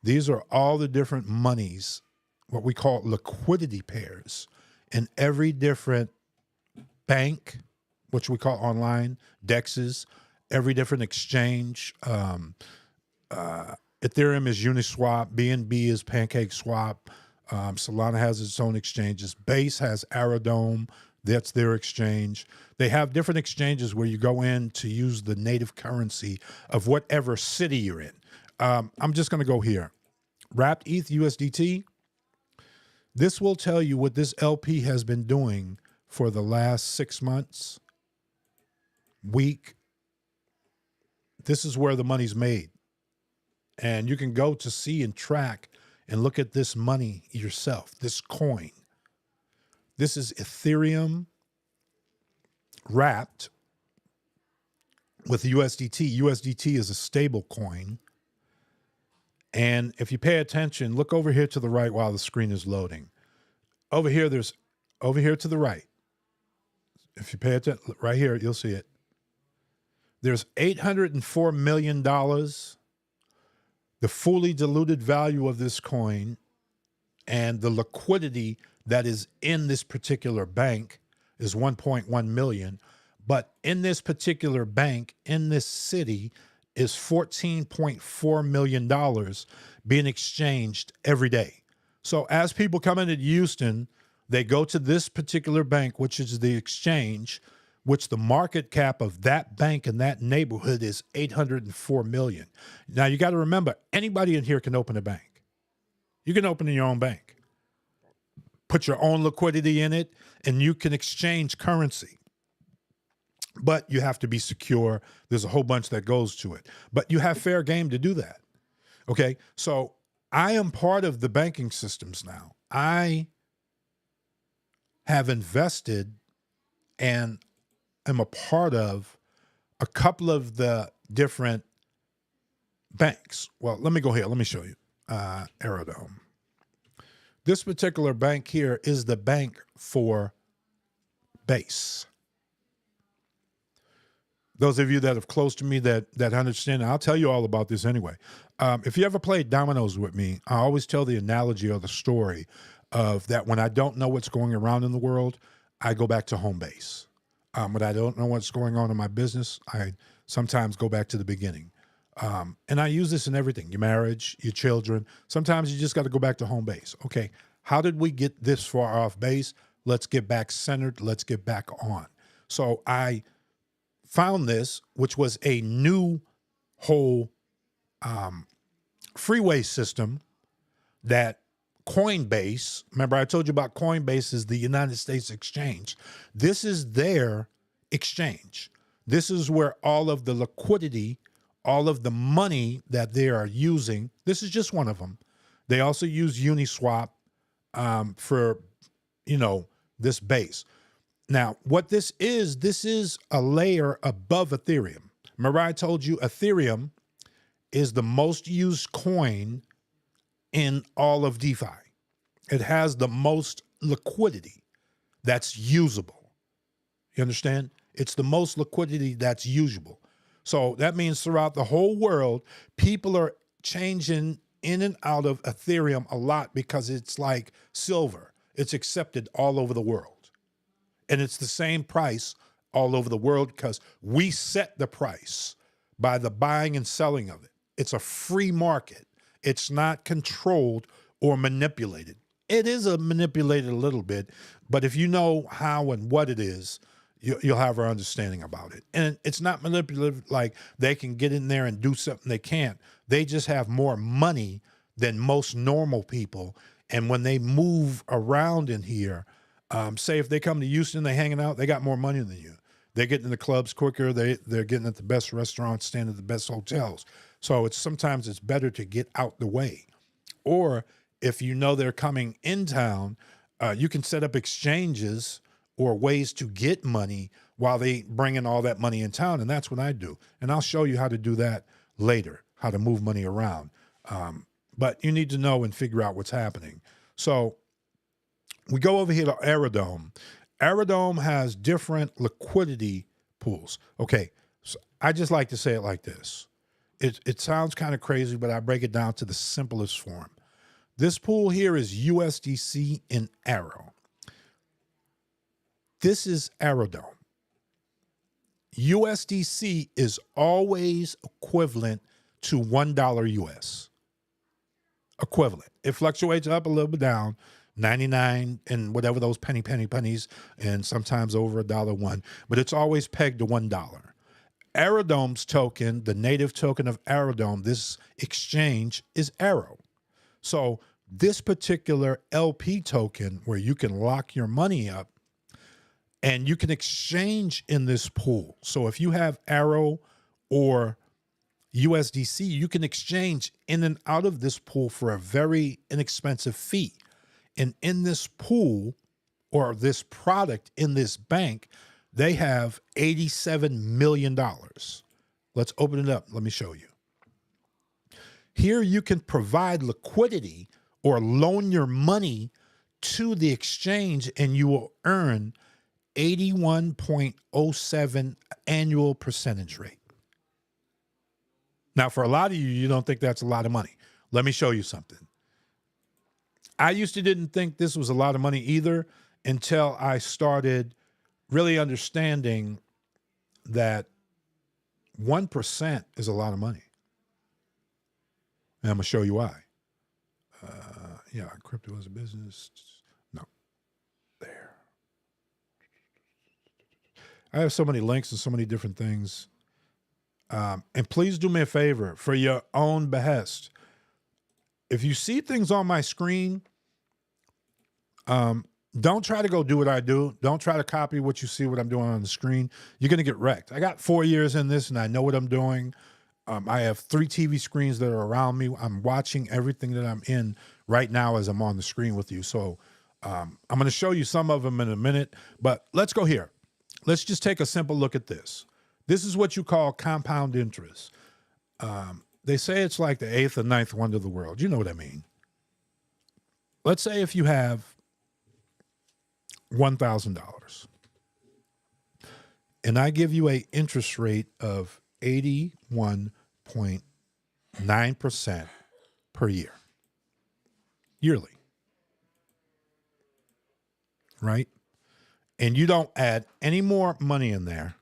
These are all the different monies, what we call liquidity pairs, in every different bank, which we call online, DEXs, every different exchange. Ethereum is Uniswap, BNB is PancakeSwap, Solana has its own exchanges, Base has Aerodome, That's their exchange. They have different exchanges where you go in to use the native currency of whatever city you're in. I'm just going to go here. Wrapped ETH USDT. This will tell you what this LP has been doing for the last 6 months, week. This is where the money's made. And you can go to see and track and look at this money yourself, this coin. This is Ethereum wrapped with USDT. USDT is a stable coin. And if you pay attention, look over here to the right while the screen is loading. Over here to the right. If you pay attention, right here, you'll see it. There's $804 million. The fully diluted value of this coin and the liquidity that is in this particular bank is 1.1 million. But in this particular bank, in this city, is $14.4 million being exchanged every day. So as people come into Houston, they go to this particular bank, which is the exchange, which the market cap of that bank in that neighborhood is 804 million. Now you got to remember, anybody in here can open a bank. You can open your own bank, put your own liquidity in it, and you can exchange currency. But you have to be secure. There's a whole bunch that goes to it. But you have fair game to do that. Okay, so I am part of the banking systems now. I have invested and am a part of a couple of the different banks. Well, let me go here. Let me show you. Aerodome. This particular bank here is the bank for Base. Those of you that are close to me that understand, I'll tell you all about this anyway. If you ever played dominoes with me, I always tell the analogy or the story of that when I don't know what's going around in the world, I go back to home base. When I don't know what's going on in my business, I sometimes go back to the beginning. And I use this in everything, your marriage, your children. Sometimes you just got to go back to home base. Okay, how did we get this far off base? Let's get back centered. Let's get back on. So I found this, which was a new whole freeway system that Coinbase, remember I told you about Coinbase is the United States exchange. This is their exchange. This is where all of the liquidity, all of the money that they are using, this is just one of them. They also use Uniswap for, this base. Now, what this is a layer above Ethereum. Remember I told you Ethereum is the most used coin in all of DeFi. It has the most liquidity that's usable. You understand? It's the most liquidity that's usable. So that means throughout the whole world, people are changing in and out of Ethereum a lot because it's like silver. It's accepted all over the world. And it's the same price all over the world because we set the price by the buying and selling of it. It's a free market. It's not controlled or manipulated. It is manipulated a little bit, but if you know how and what it is, you'll have an understanding about it. And it's not manipulative like they can get in there and do something they can't. They just have more money than most normal people. And when they move around in here, say if they come to Houston, they hanging out, they got more money than you. They're getting in the clubs quicker. They're getting at the best restaurants, staying at the best hotels. So sometimes it's better to get out the way. Or if you know they're coming in town, you can set up exchanges or ways to get money while they bring in all that money in town. And that's what I do. And I'll show you how to do that later, how to move money around. But you need to know and figure out what's happening. So we go over here to Aerodome. Aerodome has different liquidity pools. Okay, so I just like to say it like this. It sounds kind of crazy, but I break it down to the simplest form. This pool here is USDC in Arrow. This is Aerodome. USDC is always equivalent to $1 US. Equivalent. It fluctuates up a little bit down. 99 and whatever those pennies, and sometimes over $1.01, but it's always pegged to $1. Aerodome's token, the native token of Aerodome, this exchange is Arrow. So this particular LP token where you can lock your money up and you can exchange in this pool. So if you have Arrow or USDC, you can exchange in and out of this pool for a very inexpensive fee. And in this pool or this product in this bank, they have $87 million. Let's open it up. Let me show you. Here you can provide liquidity or loan your money to the exchange and you will earn 81.07 annual percentage rate. Now, for a lot of you, you don't think that's a lot of money. Let me show you something. I used to didn't think this was a lot of money either until I started really understanding that 1% is a lot of money. And I'm going to show you why. Crypto as a business. No. There. I have so many links and so many different things. And please do me a favor for your own behest. If you see things on my screen, don't try to go do what I do. Don't try to copy what you see, what I'm doing on the screen. You're going to get wrecked. I got 4 years in this and I know what I'm doing. I have 3 TV screens that are around me. I'm watching everything that I'm in right now as I'm on the screen with you. So I'm going to show you some of them in a minute, but let's go here. Let's just take a simple look at this. This is what you call compound interest. They say it's like the 8th or 9th wonder of the world. You know what I mean? Let's say if you have $1,000 and I give you an interest rate of 81.9% per year, yearly, right? And you don't add any more money in there,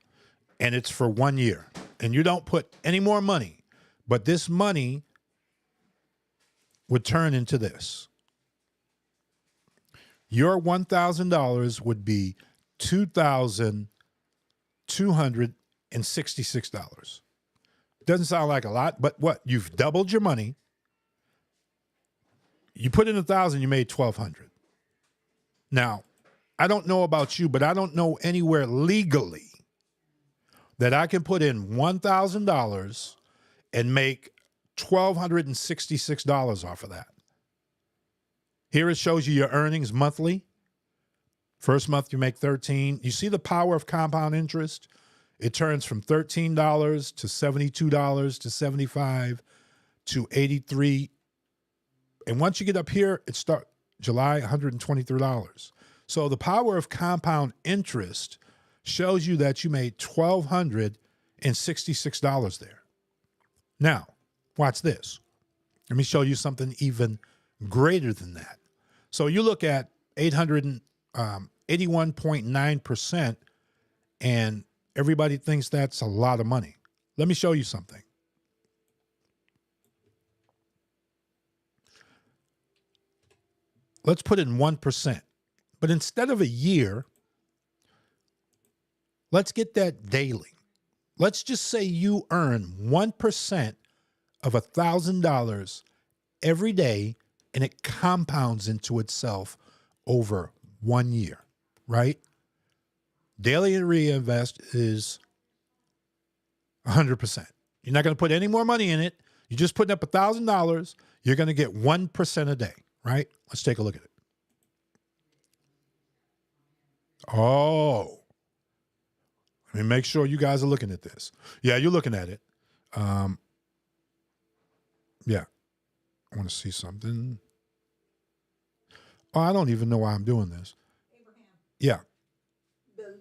and it's for 1 year, and you don't put any more money, but this money would turn into this. Your $1,000 would be $2,266. Doesn't sound like a lot, but what? You've doubled your money. You put in $1,000, you made $1,200. Now, I don't know about you, but I don't know anywhere legally that I can put in $1,000 and make $1,266 off of that. Here it shows you your earnings monthly. First month you make $13. You see the power of compound interest? It turns from $13 to $72 to $75 to $83. And once you get up here, it starts July, $123. So the power of compound interest shows you that you made $1,266 there. Now, watch this. Let me show you something even greater than that. So you look at 81.9%, and everybody thinks that's a lot of money. Let me show you something. Let's put in 1%. But instead of a year, let's get that daily. Let's just say you earn 1% of $1,000 every day, and it compounds into itself over 1 year, right? Daily reinvest is 100%. You're not going to put any more money in it. You're just putting up $1,000. You're going to get 1% a day, right? Let's take a look at it. Oh, let me make sure you guys are looking at this. Yeah, you're looking at it. Yeah, I want to see something. Oh, I don't even know why I'm doing this. Abraham, Yeah. the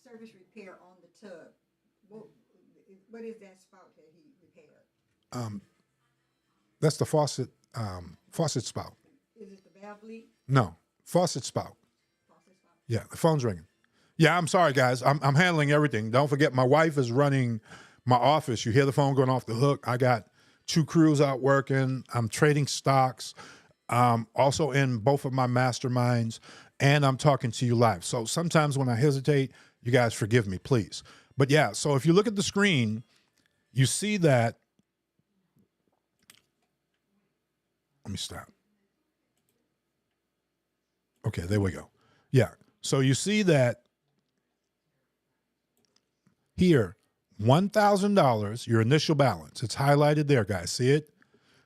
service repair on the tub, what is that spout that he repaired? That's the faucet spout. Is it the valve leak? No, faucet spout. Faucet spout? Yeah, the phone's ringing. Yeah, I'm sorry, guys. I'm handling everything. Don't forget, my wife is running my office. You hear the phone going off the hook. I got 2 crews out working. I'm trading stocks. Also in both of my masterminds, and I'm talking to you live. So sometimes when I hesitate, you guys forgive me, please. But yeah, so if you look at the screen, you see that. Let me stop. Okay, there we go. Yeah. So you see that here, $1,000, your initial balance. It's highlighted there, guys. See it?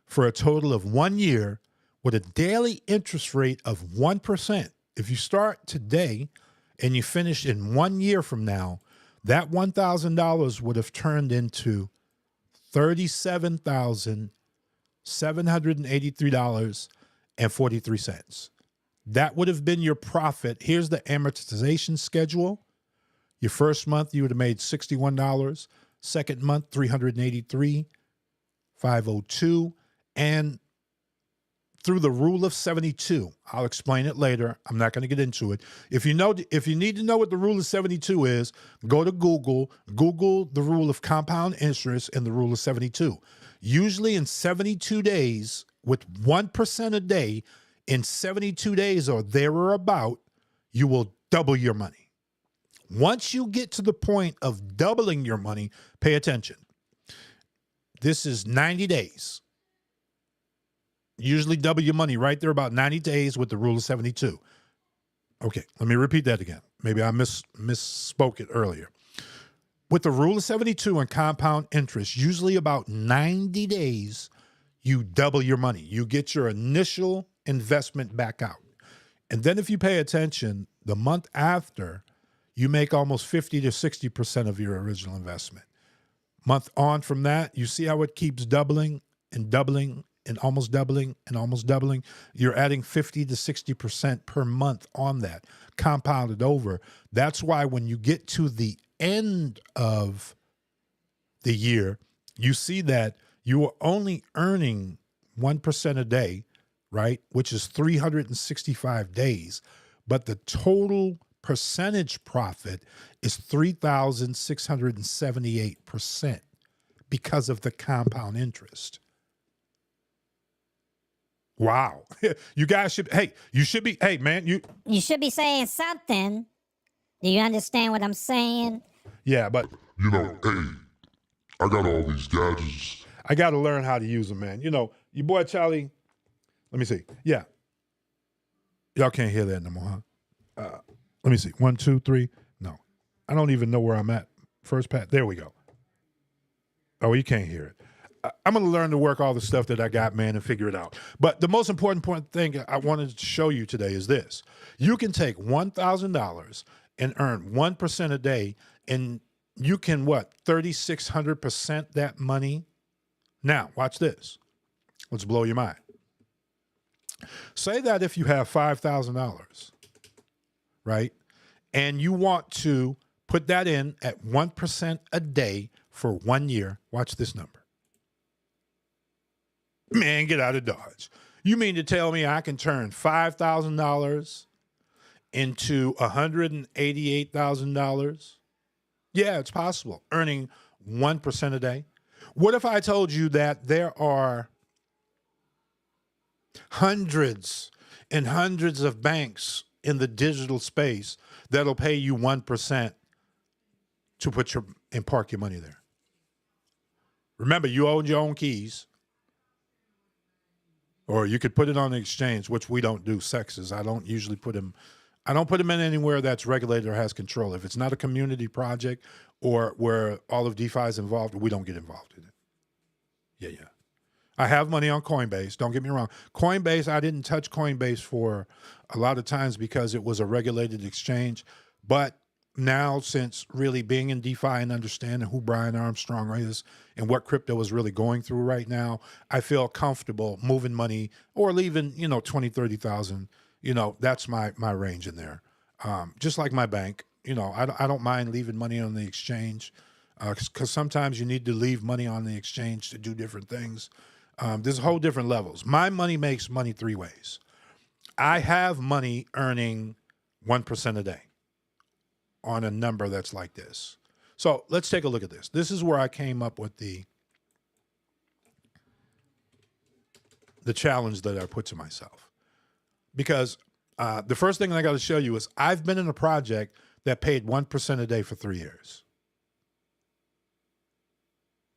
For a total of 1 year with a daily interest rate of 1%. If you start today and you finish in 1 year from now, that $1,000 would have turned into $37,783.43. That would have been your profit. Here's the amortization schedule. Your first month, you would have made $61. Second month, $383,502. And through the rule of 72, I'll explain it later. I'm not going to get into it. If you need to know what the rule of 72 is, go to Google the rule of compound interest and the rule of 72. Usually in 72 days, with 1% a day, in 72 days or there or about, you will double your money. Once you get to the point of doubling your money, pay attention. This is 90 days. Usually double your money right there about 90 days with the rule of 72. Okay, let me repeat that again. Maybe I misspoke it earlier. With the rule of 72 and compound interest, usually about 90 days, you double your money. You get your initial investment back out. And then if you pay attention, the month after, you make almost 50 to 60% of your original investment. Month on from that, you see how it keeps doubling and doubling and almost doubling and almost doubling. You're adding 50 to 60% per month on that, compounded over. That's why when you get to the end of the year, you see that you are only earning 1% a day, right? Which is 365 days. But the total percentage profit is 3,678% because of the compound interest. Wow. You guys should, hey, man, You should be saying something. Do you understand what I'm saying? yeah, but You know, hey, I got all these gadgets. I got to learn how to use them, man. You know, your boy Charlie, let me see. Yeah. Y'all can't hear that no more, huh? Let me see. 1, 2, 3. No. I don't even know where I'm at. First pat. There we go. Oh, you can't hear it. I'm going to learn to work all the stuff that I got, man, and figure it out. But the most important thing I wanted to show you today is this. You can take $1,000 and earn 1% a day, and you can, 3,600% that money? Now, watch this. Let's blow your mind. Say that if you have $5,000, right? And you want to put that in at 1% a day for 1 year. Watch this number. Man, get out of Dodge. You mean to tell me I can turn $5,000 into $188,000? Yeah, it's possible. Earning 1% a day. What if I told you that there are hundreds and hundreds of banks in the digital space that'll pay you 1% to put and park your money there? Remember, you own your own keys. Or you could put it on the exchange, which we don't do. Sexes. I don't usually put them. I don't put them in anywhere that's regulated or has control. If it's not a community project or where all of DeFi is involved, we don't get involved in it. Yeah. I have money on Coinbase. Don't get me wrong. Coinbase, I didn't touch Coinbase for a lot of times because it was a regulated exchange. But now, since really being in DeFi and understanding who Brian Armstrong is and what crypto is really going through right now, I feel comfortable moving money or leaving, 20, 30,000. That's my range in there. Just like my bank, I don't mind leaving money on the exchange because sometimes you need to leave money on the exchange to do different things. There's whole different levels. My money makes money 3 ways. I have money earning 1% a day on a number that's like this. So let's take a look at this. This is where I came up with the challenge that I put to myself. Because the first thing I got to show you is I've been in a project that paid 1% a day for 3 years.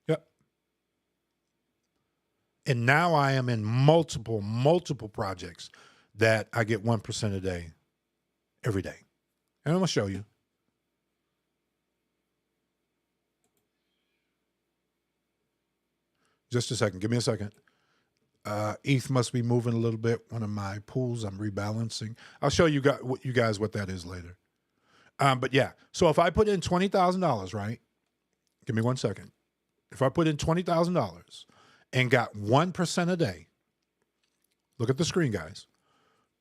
Yep. And now I am in multiple projects that I get 1% a day every day. And I'm going to show you. Just a second. Give me a second. ETH must be moving a little bit. One of my pools, I'm rebalancing. I'll show you guys what that is later. But yeah, so if I put in $20,000, right? Give me 1 second. If I put in $20,000 and got 1% a day, look at the screen, guys.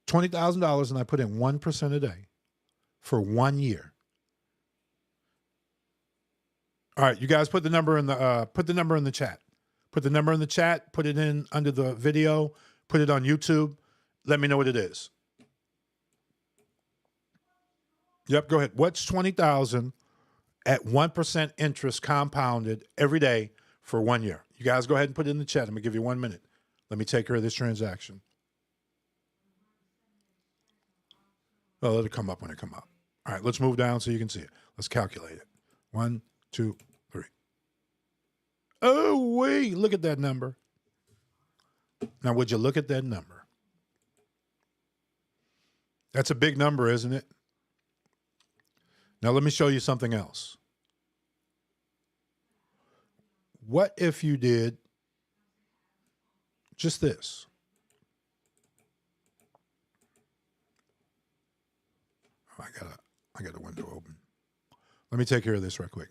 $20,000 and I put in 1% a day for 1 year. All right, you guys put the number in the chat. Put the number in the chat, put it in under the video, put it on YouTube. Let me know what it is. Yep, go ahead. What's 20,000 at 1% interest compounded every day for 1 year? You guys go ahead and put it in the chat. I'm going to give you 1 minute. Let me take care of this transaction. Oh, let it come up when it come up. All right, let's move down so you can see it. Let's calculate it. 1, 2, 3. Oh, wait, look at that number. Now, would you look at that number? That's a big number, isn't it? Now, let me show you something else. What if you did just this? Oh, I got a window open. Let me take care of this right quick.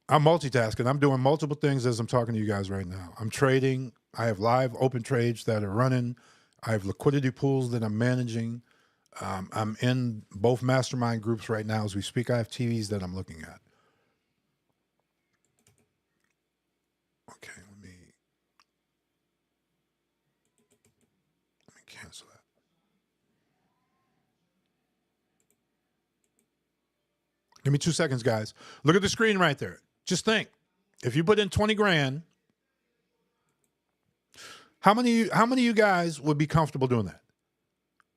I'm multitasking. I'm doing multiple things as I'm talking to you guys right now. I'm trading. I have live open trades that are running. I have liquidity pools that I'm managing. I'm in both mastermind groups right now as we speak. I have TVs that I'm looking at. Okay, let me cancel that. Give me 2 seconds, guys. Look at the screen right there. Just think, if you put in 20 grand, how many of you guys would be comfortable doing that?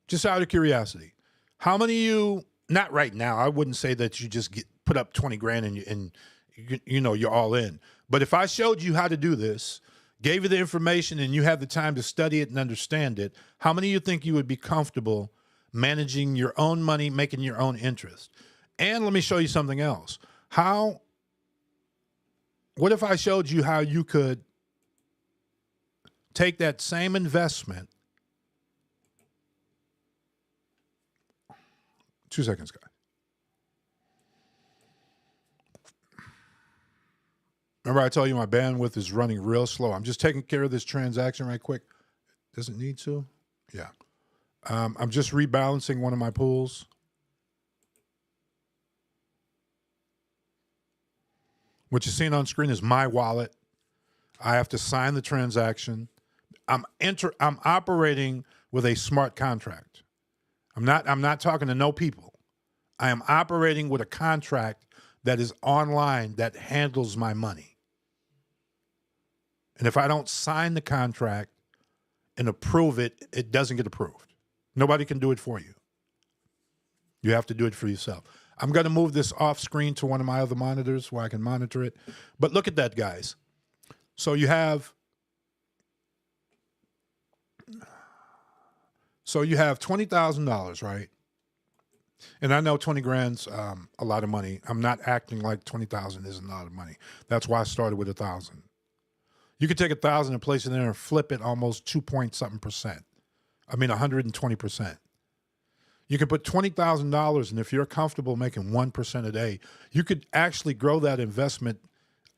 Just out of curiosity. How many of you, not right now, I wouldn't say that you just put up 20 grand and you're all in. But if I showed you how to do this, gave you the information and you have the time to study it and understand it, how many of you think you would be comfortable managing your own money, making your own interest? And let me show you something else. What if I showed you how you could take that same investment? 2 seconds, guys. Remember I told you my bandwidth is running real slow. I'm just taking care of this transaction right quick. Does it need to? Yeah. I'm just rebalancing one of my pools. What you're seeing on screen is my wallet. I have to sign the transaction. I'm operating with a smart contract. I'm not talking to no people. I am operating with a contract that is online that handles my money. And if I don't sign the contract and approve it, it doesn't get approved. Nobody can do it for you. You have to do it for yourself. I'm going to move this off screen to one of my other monitors where I can monitor it. But look at that, guys. So you have $20,000, right? And I know 20 grand's a lot of money. I'm not acting like 20,000 isn't a lot of money. That's why I started with 1,000. You could take 1,000 and place it in there and flip it almost 2.something%. I mean, 120%. You could put $20,000, and if you're comfortable making 1% a day, you could actually grow that investment.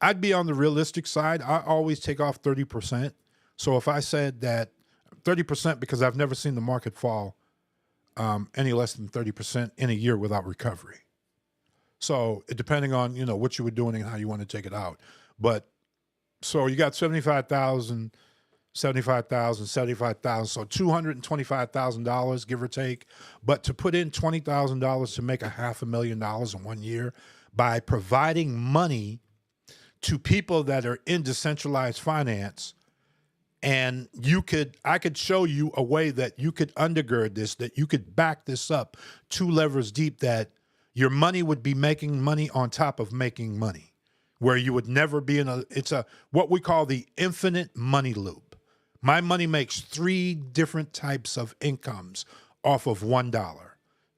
I'd be on the realistic side. I always take off 30%. So if I said that 30%, because I've never seen the market fall any less than 30% in a year without recovery. So depending on, what you were doing and how you want to take it out. But so you got 75,000, so $225,000, give or take. But to put in $20,000 to make $500,000 in 1 year by providing money to people that are in decentralized finance And I could show you a way that you could undergird this, that you could back this up 2 levers deep, that your money would be making money on top of making money, where you would never be it's what we call the infinite money loop. My money makes 3 different types of incomes off of $1.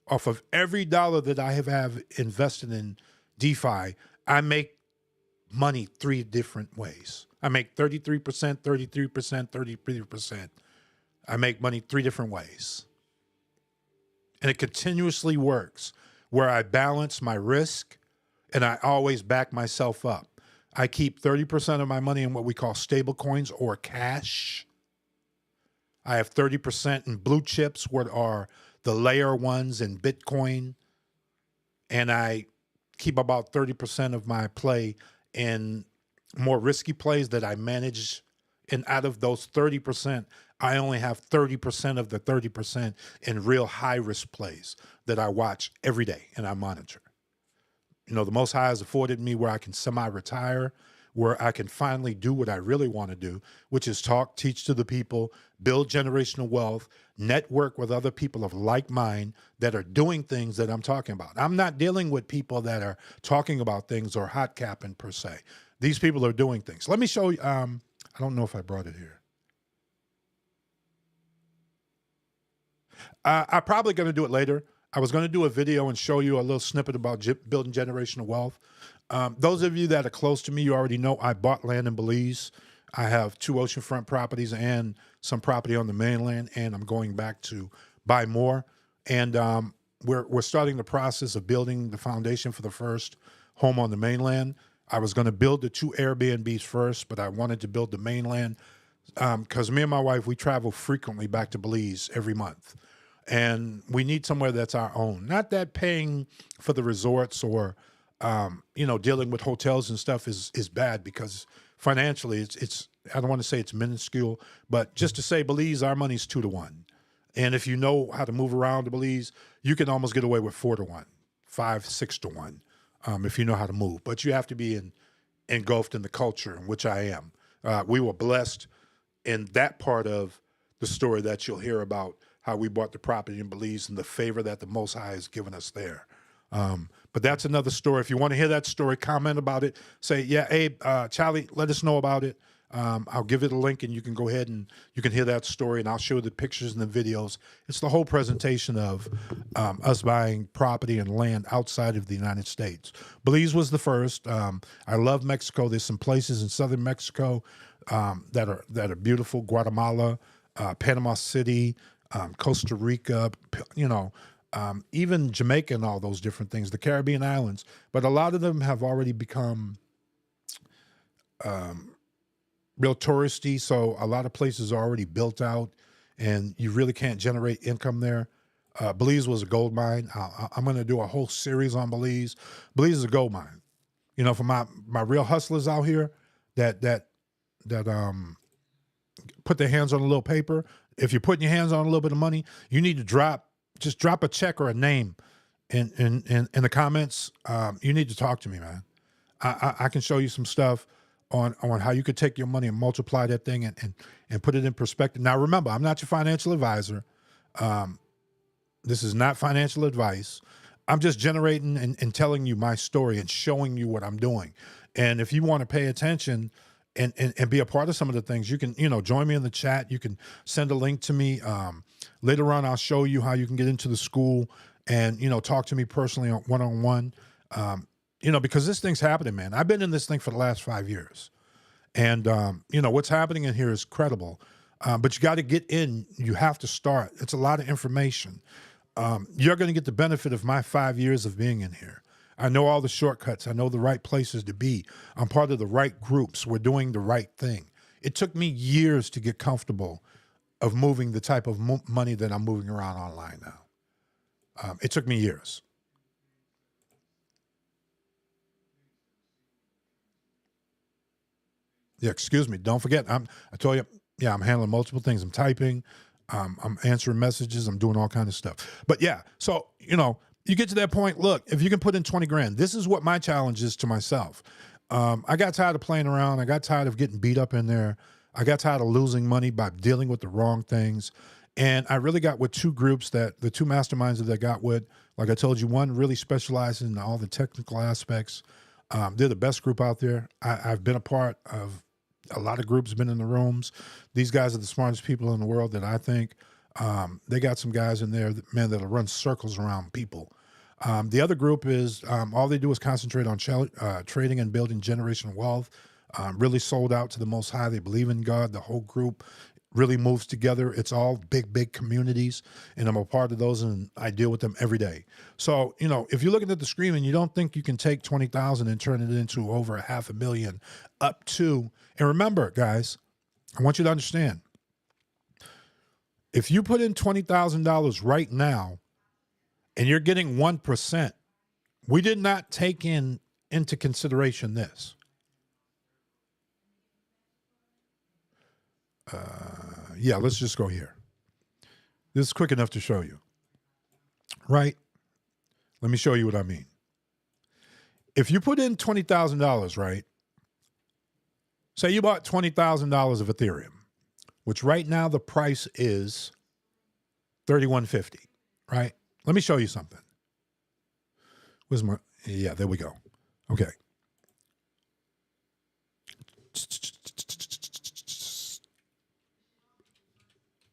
Off of every dollar that I have invested in DeFi, I make money 3 different ways. I make 33%, 33%, 33%. I make money 3 different ways. And it continuously works, where I balance my risk and I always back myself up. I keep 30% of my money in what we call stable coins or cash. I have 30% in blue chips, what are the layer ones in Bitcoin. And I keep about 30% of my play in more risky plays that I manage. And out of those 30%, I only have 30% of the 30% in real high risk plays that I watch every day and I monitor. You know, the Most High has afforded me where I can semi-retire, where I can finally do what I really want to do, which is talk, teach to the people, build generational wealth, network with other people of like mind that are doing things that I'm talking about. I'm not dealing with people that are talking about things or hot capping per se. These people are doing things. Let me show you. I don't know if I brought it here. I'm probably going to do it later. I was going to do a video and show you a little snippet about building generational wealth. Those of you that are close to me, you already know I bought land in Belize. I have 2 oceanfront properties and some property on the mainland, and I'm going back to buy more. And we're starting the process of building the foundation for the first home on the mainland. I was going to build the 2 Airbnbs first, but I wanted to build the mainland because me and my wife, we travel frequently back to Belize every month. And we need somewhere that's our own. Not that paying for the resorts or, dealing with hotels and stuff is bad, because financially it's I don't want to say it's minuscule, but just to say Belize, our money's 2 to 1. And if you know how to move around to Belize, you can almost get away with 4 to 1, 5, 6 to 1, if you know how to move. But you have to be engulfed in the culture, in which I am. We were blessed in that part of the story that you'll hear about, how we bought the property in Belize and the favor that the Most High has given us there. But that's another story. If you want to hear that story, comment about it. Say, yeah, Abe, Charlie, let us know about it. I'll give it a link, and you can go ahead and you can hear that story, and I'll show the pictures and the videos. It's the whole presentation of us buying property and land outside of the United States. Belize was the first. I love Mexico. There's some places in southern Mexico that are beautiful. Guatemala, Panama City, Costa Rica, even Jamaica and all those different things, the Caribbean islands. But a lot of them have already become real touristy, so a lot of places are already built out, and you really can't generate income there. Belize was a gold mine. I'm going to do a whole series on Belize. Belize is a gold mine. You know, for my real hustlers out here that put their hands on a little paper. If you're putting your hands on a little bit of money, you need to drop a check or a name in the comments. You need to talk to me, man. I can show you some stuff on how you could take your money and multiply that thing and put it in perspective. Now, remember, I'm not your financial advisor. This is not financial advice. I'm just generating and telling you my story and showing you what I'm doing. And if you want to pay attention and be a part of some of the things, you can, join me in the chat. You can send a link to me. Later on, I'll show you how you can get into the school and, talk to me personally on one-on-one. Because this thing's happening, man. I've been in this thing for the last 5 years. And, what's happening in here is credible. But you got to get in. You have to start. It's a lot of information. You're going to get the benefit of my 5 years of being in here. I know all the shortcuts. I know the right places to be. I'm part of the right groups. We're doing the right thing. It took me years to get comfortable of moving the type of money that I'm moving around online now. It took me years. Yeah, excuse me. Don't forget, I told you, I'm handling multiple things. I'm typing, I'm answering messages, I'm doing all kinds of stuff. But yeah, so, you get to that point, look, if you can put in 20 grand, this is what my challenge is to myself. I got tired of playing around. I got tired of getting beat up in there. I got tired of losing money by dealing with the wrong things. And I really got with two groups that the two masterminds that I got with, like I told you, one really specializes in all the technical aspects. They're the best group out there. I've been a part of a lot of groups, been in the rooms. These guys are the smartest people in the world that I think. They got some guys in there, man, that'll run circles around people. The other group is all they do is concentrate on trading and building generational wealth. Really sold out to the Most High. They believe in God. The whole group really moves together. It's all big communities, and I'm a part of those, and I deal with them every day. So, if you're looking at the screen and you don't think you can take 20,000 and turn it into over $500,000 up to, and remember, guys, I want you to understand, if you put in $20,000 right now and you're getting 1%, we did not take into consideration this. Yeah, let's just go here. This is quick enough to show you. Right? Let me show you what I mean. If you put in $20,000, right? Say you bought $20,000 of Ethereum, which right now the price is $31.50, right? Let me show you something. Where's my, yeah, there we go. Okay.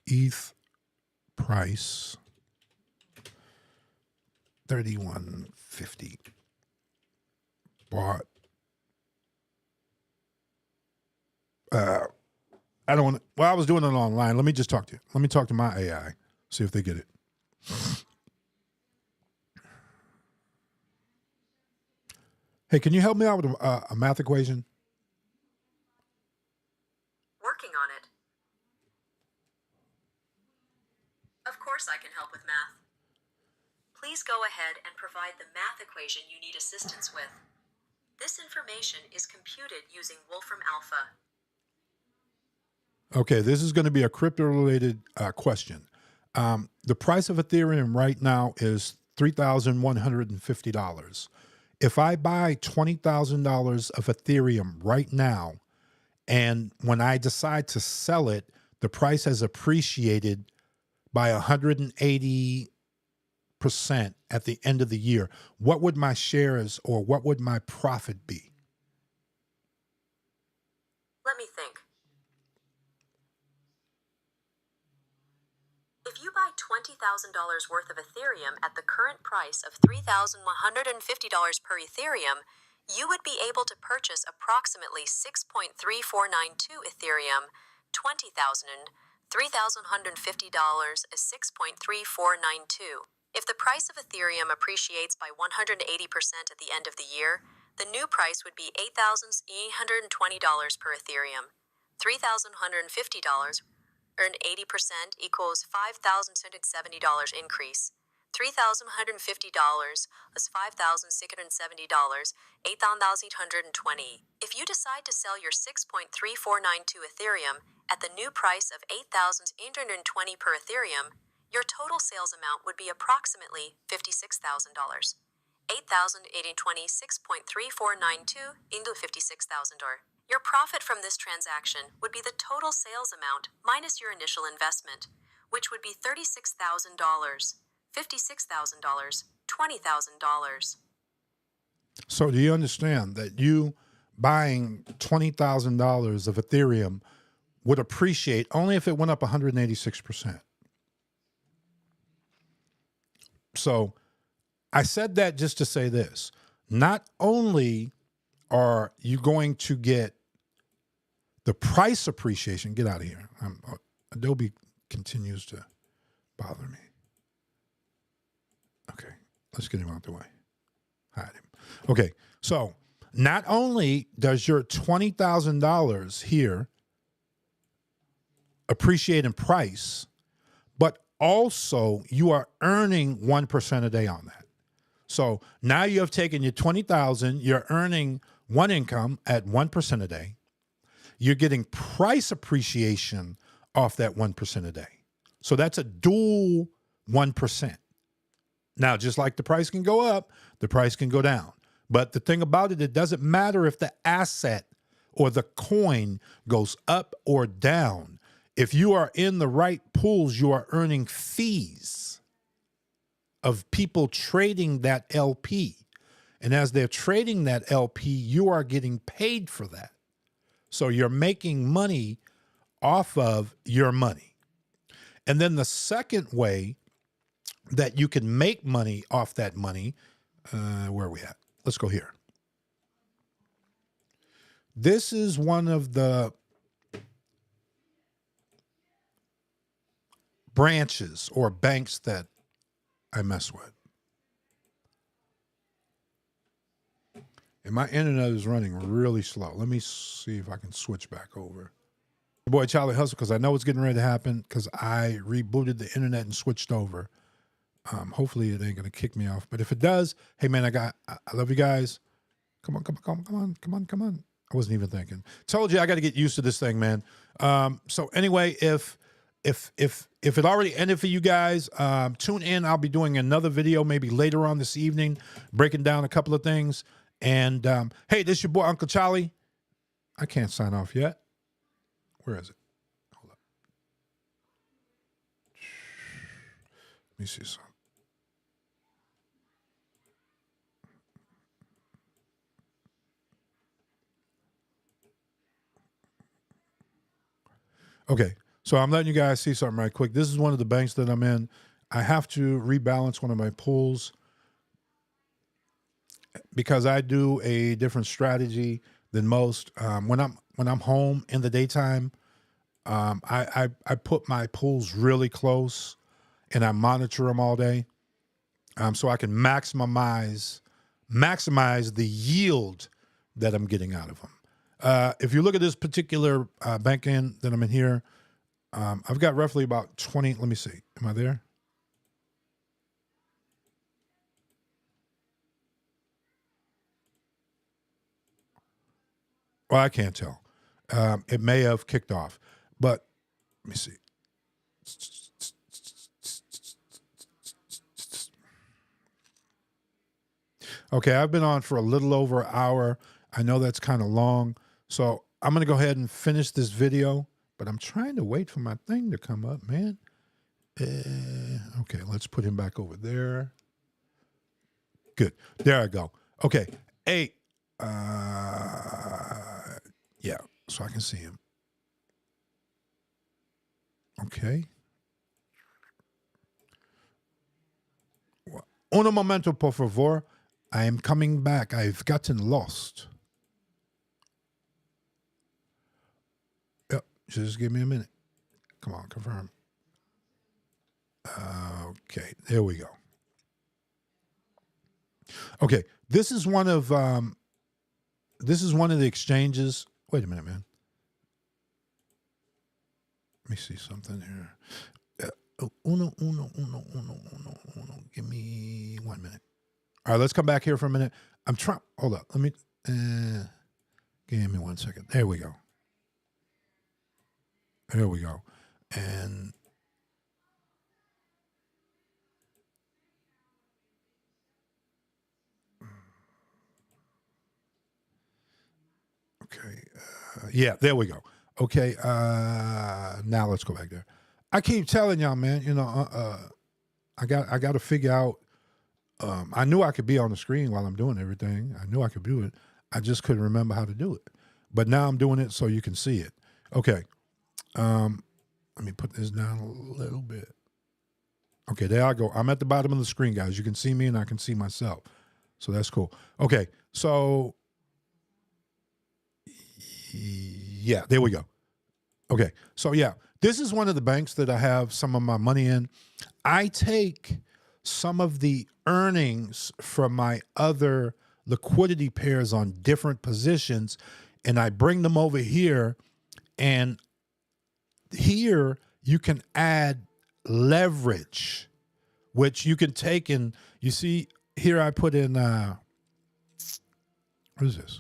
ETH price $31.50. Bought. I don't want to, well, I was doing it online. Let me just talk to you. Let me talk to my AI, see if they get it. Hey, can you help me out with a math equation? Working on it. Of course I can help with math. Please go ahead and provide the math equation you need assistance with. This information is computed using Wolfram Alpha. Okay, this is going to be a crypto-related question. The price of Ethereum right now is $3,150. If I buy $20,000 of Ethereum right now, and when I decide to sell it, the price has appreciated by 180% at the end of the year, what would my shares or what would my profit be? Let me think. If you buy $20,000 worth of Ethereum at the current price of $3,150 per Ethereum, you would be able to purchase approximately 6.3492 Ethereum. $20,000, $3,150 is 6.3492. If the price of Ethereum appreciates by 180% at the end of the year, the new price would be $8,820 per Ethereum. $3,150 earn 80% equals $5,670 increase. $3,150 is $5,670, $8,820. If you decide to sell your 6.3492 Ethereum at the new price of $8,820 per Ethereum, your total sales amount would be approximately $56,000. 8,820 6.3492 into $56,000. Your profit from this transaction would be the total sales amount minus your initial investment, which would be $36,000, $56,000, $20,000. So do you understand that you buying $20,000 of Ethereum would appreciate only if it went up 186%? So I said that just to say this. Not only are you going to get the price appreciation, get out of here. Adobe continues to bother me. Okay, let's get him out the way. Hide him. Okay, so not only does your $20,000 here appreciate in price, but also you are earning 1% a day on that. So now you have taken your $20,000, you're earning one income at 1% a day. You're getting price appreciation off that 1% a day. So that's a dual 1%. Now, just like the price can go up, the price can go down. But the thing about it, it doesn't matter if the asset or the coin goes up or down, if you are in the right pools, you are earning fees of people trading that LP. And as they're trading that LP, you are getting paid for that. So you're making money off of your money. And then the second way that you can make money off that money, where are we at? Let's go here. This is one of the branches or banks that I mess with. And my internet is running really slow. Let me see if I can switch back over. Your boy Charlie Hustle, because I know it's getting ready to happen because I rebooted the internet and switched over. Hopefully it ain't going to kick me off. But if it does, hey, man, I love you guys. Come on. I wasn't even thinking. Told you I got to get used to this thing, man. So anyway, if it already ended for you guys, tune in. I'll be doing another video maybe later on this evening, breaking down a couple of things. And hey, this is your boy Uncle Charlie. I can't sign off yet. Where is it? Hold up. Let me see something. Okay, so I'm letting you guys see something right quick. This is one of the banks that I'm in. I have to rebalance one of my pools because I do a different strategy than most. When I'm home in the daytime, I put my pools really close and I monitor them all day, so I can maximize the yield that I'm getting out of them. If you look at this particular bank end that I'm in here, I've got roughly about 20. Let me see. Am I there? Well, I can't tell. It may have kicked off, but let me see. Okay, I've been on for a little over an hour. I know that's kind of long, so I'm going to go ahead and finish this video, but I'm trying to wait for my thing to come up, man. Okay, let's put him back over there. Good. There I go. Okay. Hey, yeah, so I can see him. Okay. Uno momento, por favor. I am coming back. I've gotten lost. Yep. Just give me a minute. Come on, confirm. Okay, there we go. Okay, this is one of the exchanges. Wait a minute, man. Let me see something here. Uno. Give me 1 minute. All right, let's come back here for a minute. I'm trying. Hold up. Let me. Give me 1 second. There we go. There we go. And okay. Yeah, there we go. Okay. Now let's go back there. I keep telling y'all, man. You know, I got to figure out. I knew I could be on the screen while I'm doing everything. I knew I could do it. I just couldn't remember how to do it. But now I'm doing it so you can see it. Okay. Let me put this down a little bit. Okay, there I go. I'm at the bottom of the screen, guys. You can see me and I can see myself. So that's cool. Okay, so yeah, there we go. Okay, so yeah, this is one of the banks that I have some of my money in. I take some of the earnings from my other liquidity pairs on different positions and I bring them over here, and here you can add leverage, which you can take and you see here I put in what is this?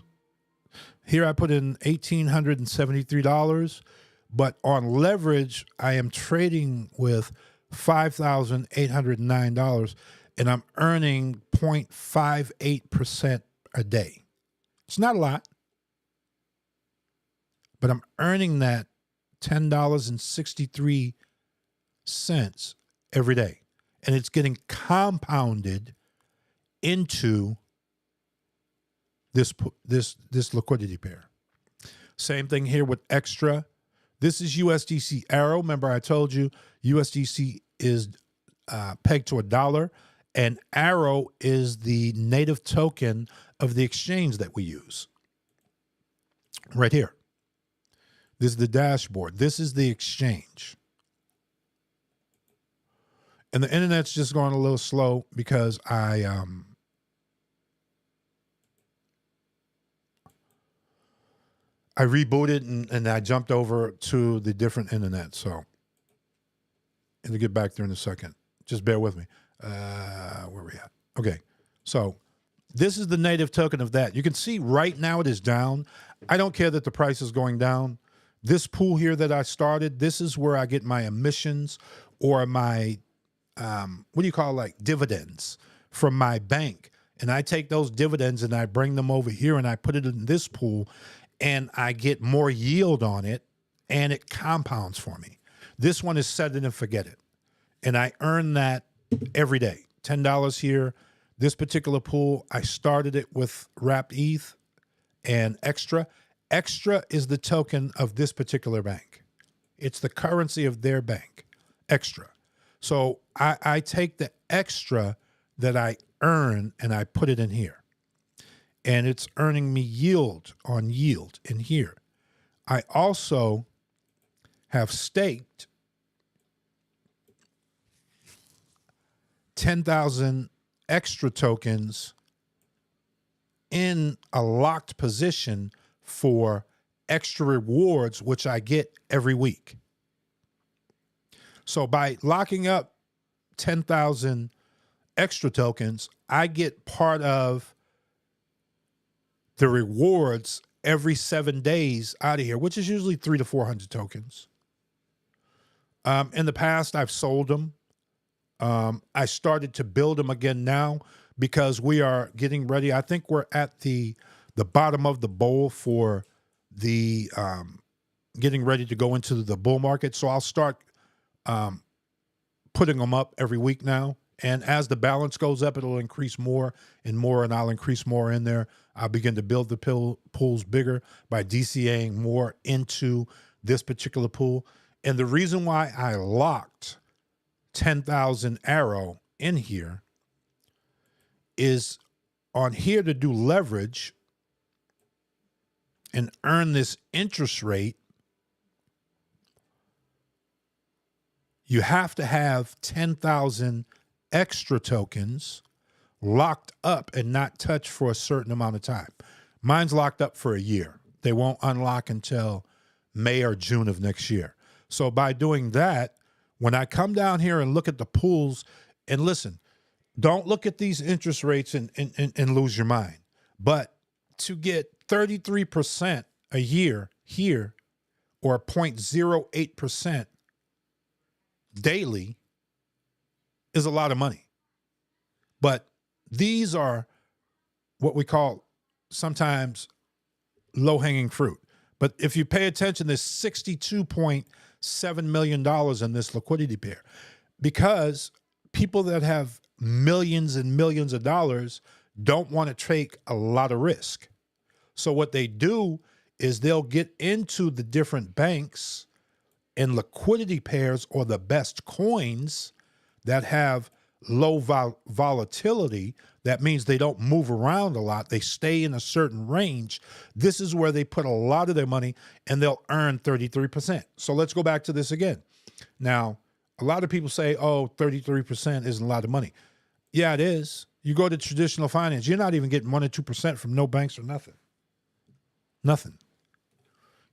Here I put in $1,873, but on leverage I am trading with $5,809 and I'm earning 0.58% a day. It's not a lot. but I'm earning that $10.63 every day. And it's getting compounded into this liquidity pair. Same thing here with Extra. This is USDC Arrow. Remember, I told you USDC is pegged to $1, and Arrow is the native token of the exchange that we use. Right here. This is the dashboard. This is the exchange. And the internet's just going a little slow because I rebooted and I jumped over to the different internet. So, and to get back there in a second. Just bear with me. Where are we at? Okay. So this is the native token of that. You can see right now it is down. I don't care that the price is going down. This pool here that I started, this is where I get my emissions or my, what do you call, like dividends from my bank. And I take those dividends and I bring them over here and I put it in this pool and I get more yield on it and it compounds for me. This one is set it and forget it. And I earn that every day. $10 here. This particular pool, I started it with wrapped ETH and Extra. Extra is the token of this particular bank. It's the currency of their bank, Extra. So I take the Extra that I earn and I put it in here. And it's earning me yield on yield in here. I also have staked 10,000 Extra tokens in a locked position for extra rewards, which I get every week. So by locking up 10,000 Extra tokens, I get part of the rewards every 7 days out of here, which is usually 300 to 400 tokens. In the past, I've sold them. I started to build them again now because we are getting ready. I think we're at the bottom of the bowl for the getting ready to go into the bull market. So I'll start putting them up every week now. And as the balance goes up, it'll increase more, and I'll increase more in there. I'll begin to build the pools bigger by DCAing more into this particular pool. And the reason why I locked 10,000 Arrow in here is on here to do leverage and earn this interest rate. You have to have 10,000 Extra tokens locked up and not touched for a certain amount of time. Mine's locked up for a year. They won't unlock until May or June of next year. So by doing that, when I come down here and look at the pools, and listen, don't look at these interest rates and lose your mind. But to get 33% a year here, or 0.08% daily, is a lot of money. But these are what we call sometimes low-hanging fruit. But if you pay attention, there's $62.7 million in this liquidity pair, because people that have millions and millions of dollars don't want to take a lot of risk. So what they do is they'll get into the different banks and liquidity pairs or the best coins that have low volatility. That means they don't move around a lot. They stay in a certain range. This is where they put a lot of their money, and they'll earn 33%. So let's go back to this again. Now, a lot of people say, oh, 33% isn't a lot of money. Yeah, it is. You go to traditional finance, you're not even getting 1 or 2% from no banks or nothing. Nothing.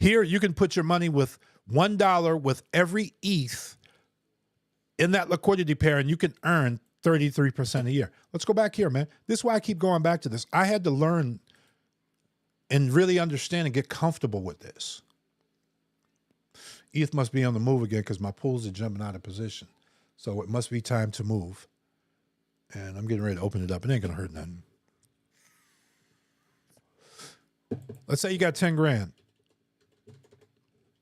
Here, you can put your money with $1 with every ETH in that liquidity pair, and you can earn 33% a year. Let's go back here, man. This is why I keep going back to this. I had to learn and really understand and get comfortable with this. ETH must be on the move again because my pools are jumping out of position. So it must be time to move. And I'm getting ready to open it up. It ain't going to hurt nothing. Let's say you got 10 grand.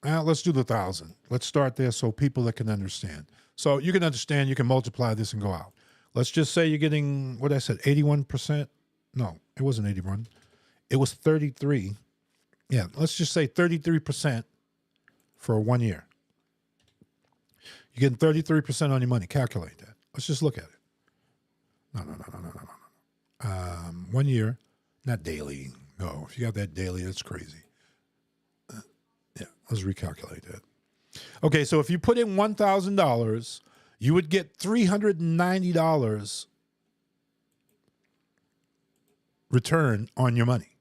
Let's do the 1,000. Let's start there so people that can understand. So you can understand, you can multiply this and go out. Let's just say you're getting, what I said, 81%. No, it wasn't 81. It was 33. Yeah, let's just say 33% for 1 year. You're getting 33% on your money. Calculate that. Let's just look at it. No. 1 year, not daily. No, if you got that daily, that's crazy. Yeah, let's recalculate that. Okay, so if you put in $1,000, you would get $390 return on your money.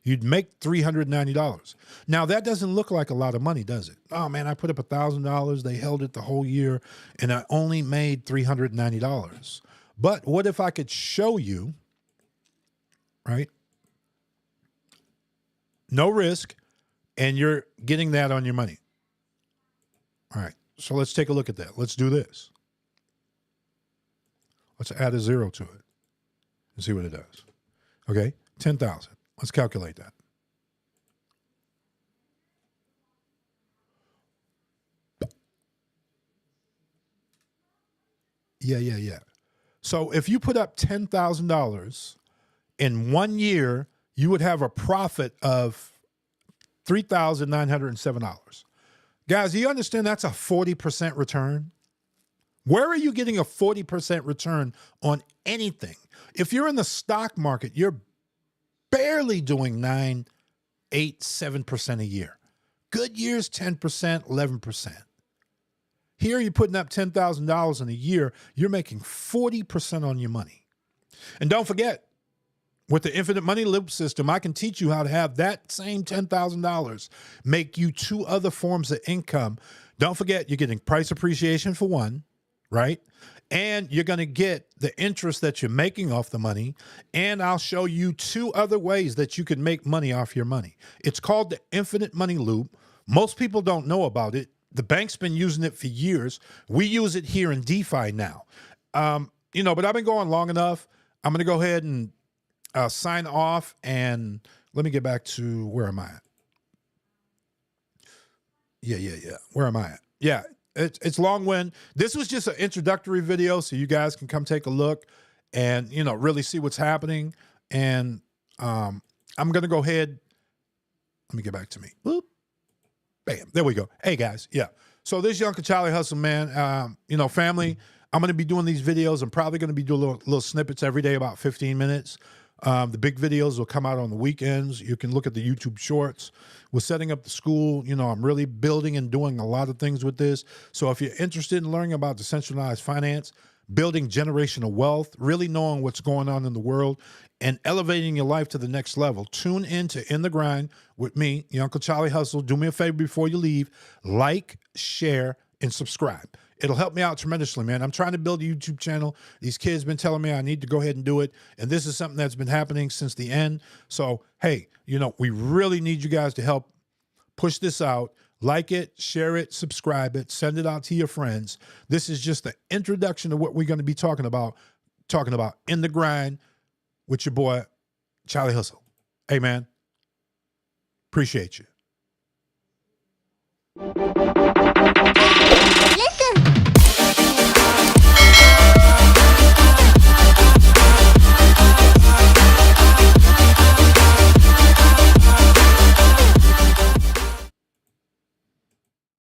You'd make $390. Now, that doesn't look like a lot of money, does it? Oh, man, I put up $1,000. They held it the whole year, and I only made $390. But what if I could show you, right? No risk, and you're getting that on your money. All right, so let's take a look at that. Let's do this. Let's add a 0 to it and see what it does. Okay, 10,000. Let's calculate that. Yeah. So if you put up $10,000 in 1 year, you would have a profit of $3,907. Guys, do you understand that's a 40% return? Where are you getting a 40% return on anything? If you're in the stock market, you're barely doing 9, 8, 7% a year. Good years, 10%, 11%. Here you're putting up $10,000 in a year, you're making 40% on your money. And don't forget, with the infinite money loop system, I can teach you how to have that same $10,000 make you 2 other forms of income. Don't forget, you're getting price appreciation for one, right? And you're going to get the interest that you're making off the money. And I'll show you 2 other ways that you can make money off your money. It's called the infinite money loop. Most people don't know about it. The bank's been using it for years. We use it here in DeFi now. But I've been going long enough. I'm going to go ahead and sign off. And let me get back to, where am I at? Yeah. Where am I at? Yeah. It's long wind. This was just an introductory video so you guys can come take a look and, really see what's happening. And I'm going to go ahead. Let me get back to me. Boop. Bam. There we go. Hey, guys. Yeah. So this is your Uncle Charlie Hustle, man. Family, I'm going to be doing these videos. I'm probably going to be doing little snippets every day, about 15 minutes. The big videos will come out on the weekends. You can look at the YouTube shorts. We're setting up the school. I'm really building and doing a lot of things with this. So if you're interested in learning about decentralized finance, building generational wealth, really knowing what's going on in the world, and elevating your life to the next level, tune in to In the Grind with me, your Uncle Charlie Hustle. Do me a favor before you leave. Like, share, and subscribe. It'll help me out tremendously, man. I'm trying to build a YouTube channel. These kids been telling me I need to go ahead and do it. And this is something that's been happening since the end. So, hey, we really need you guys to help push this out. Like it, share it, subscribe it, send it out to your friends. This is just the introduction to what we're going to be talking about In the Grind with your boy, Charlie Hustle. Hey, man, appreciate you.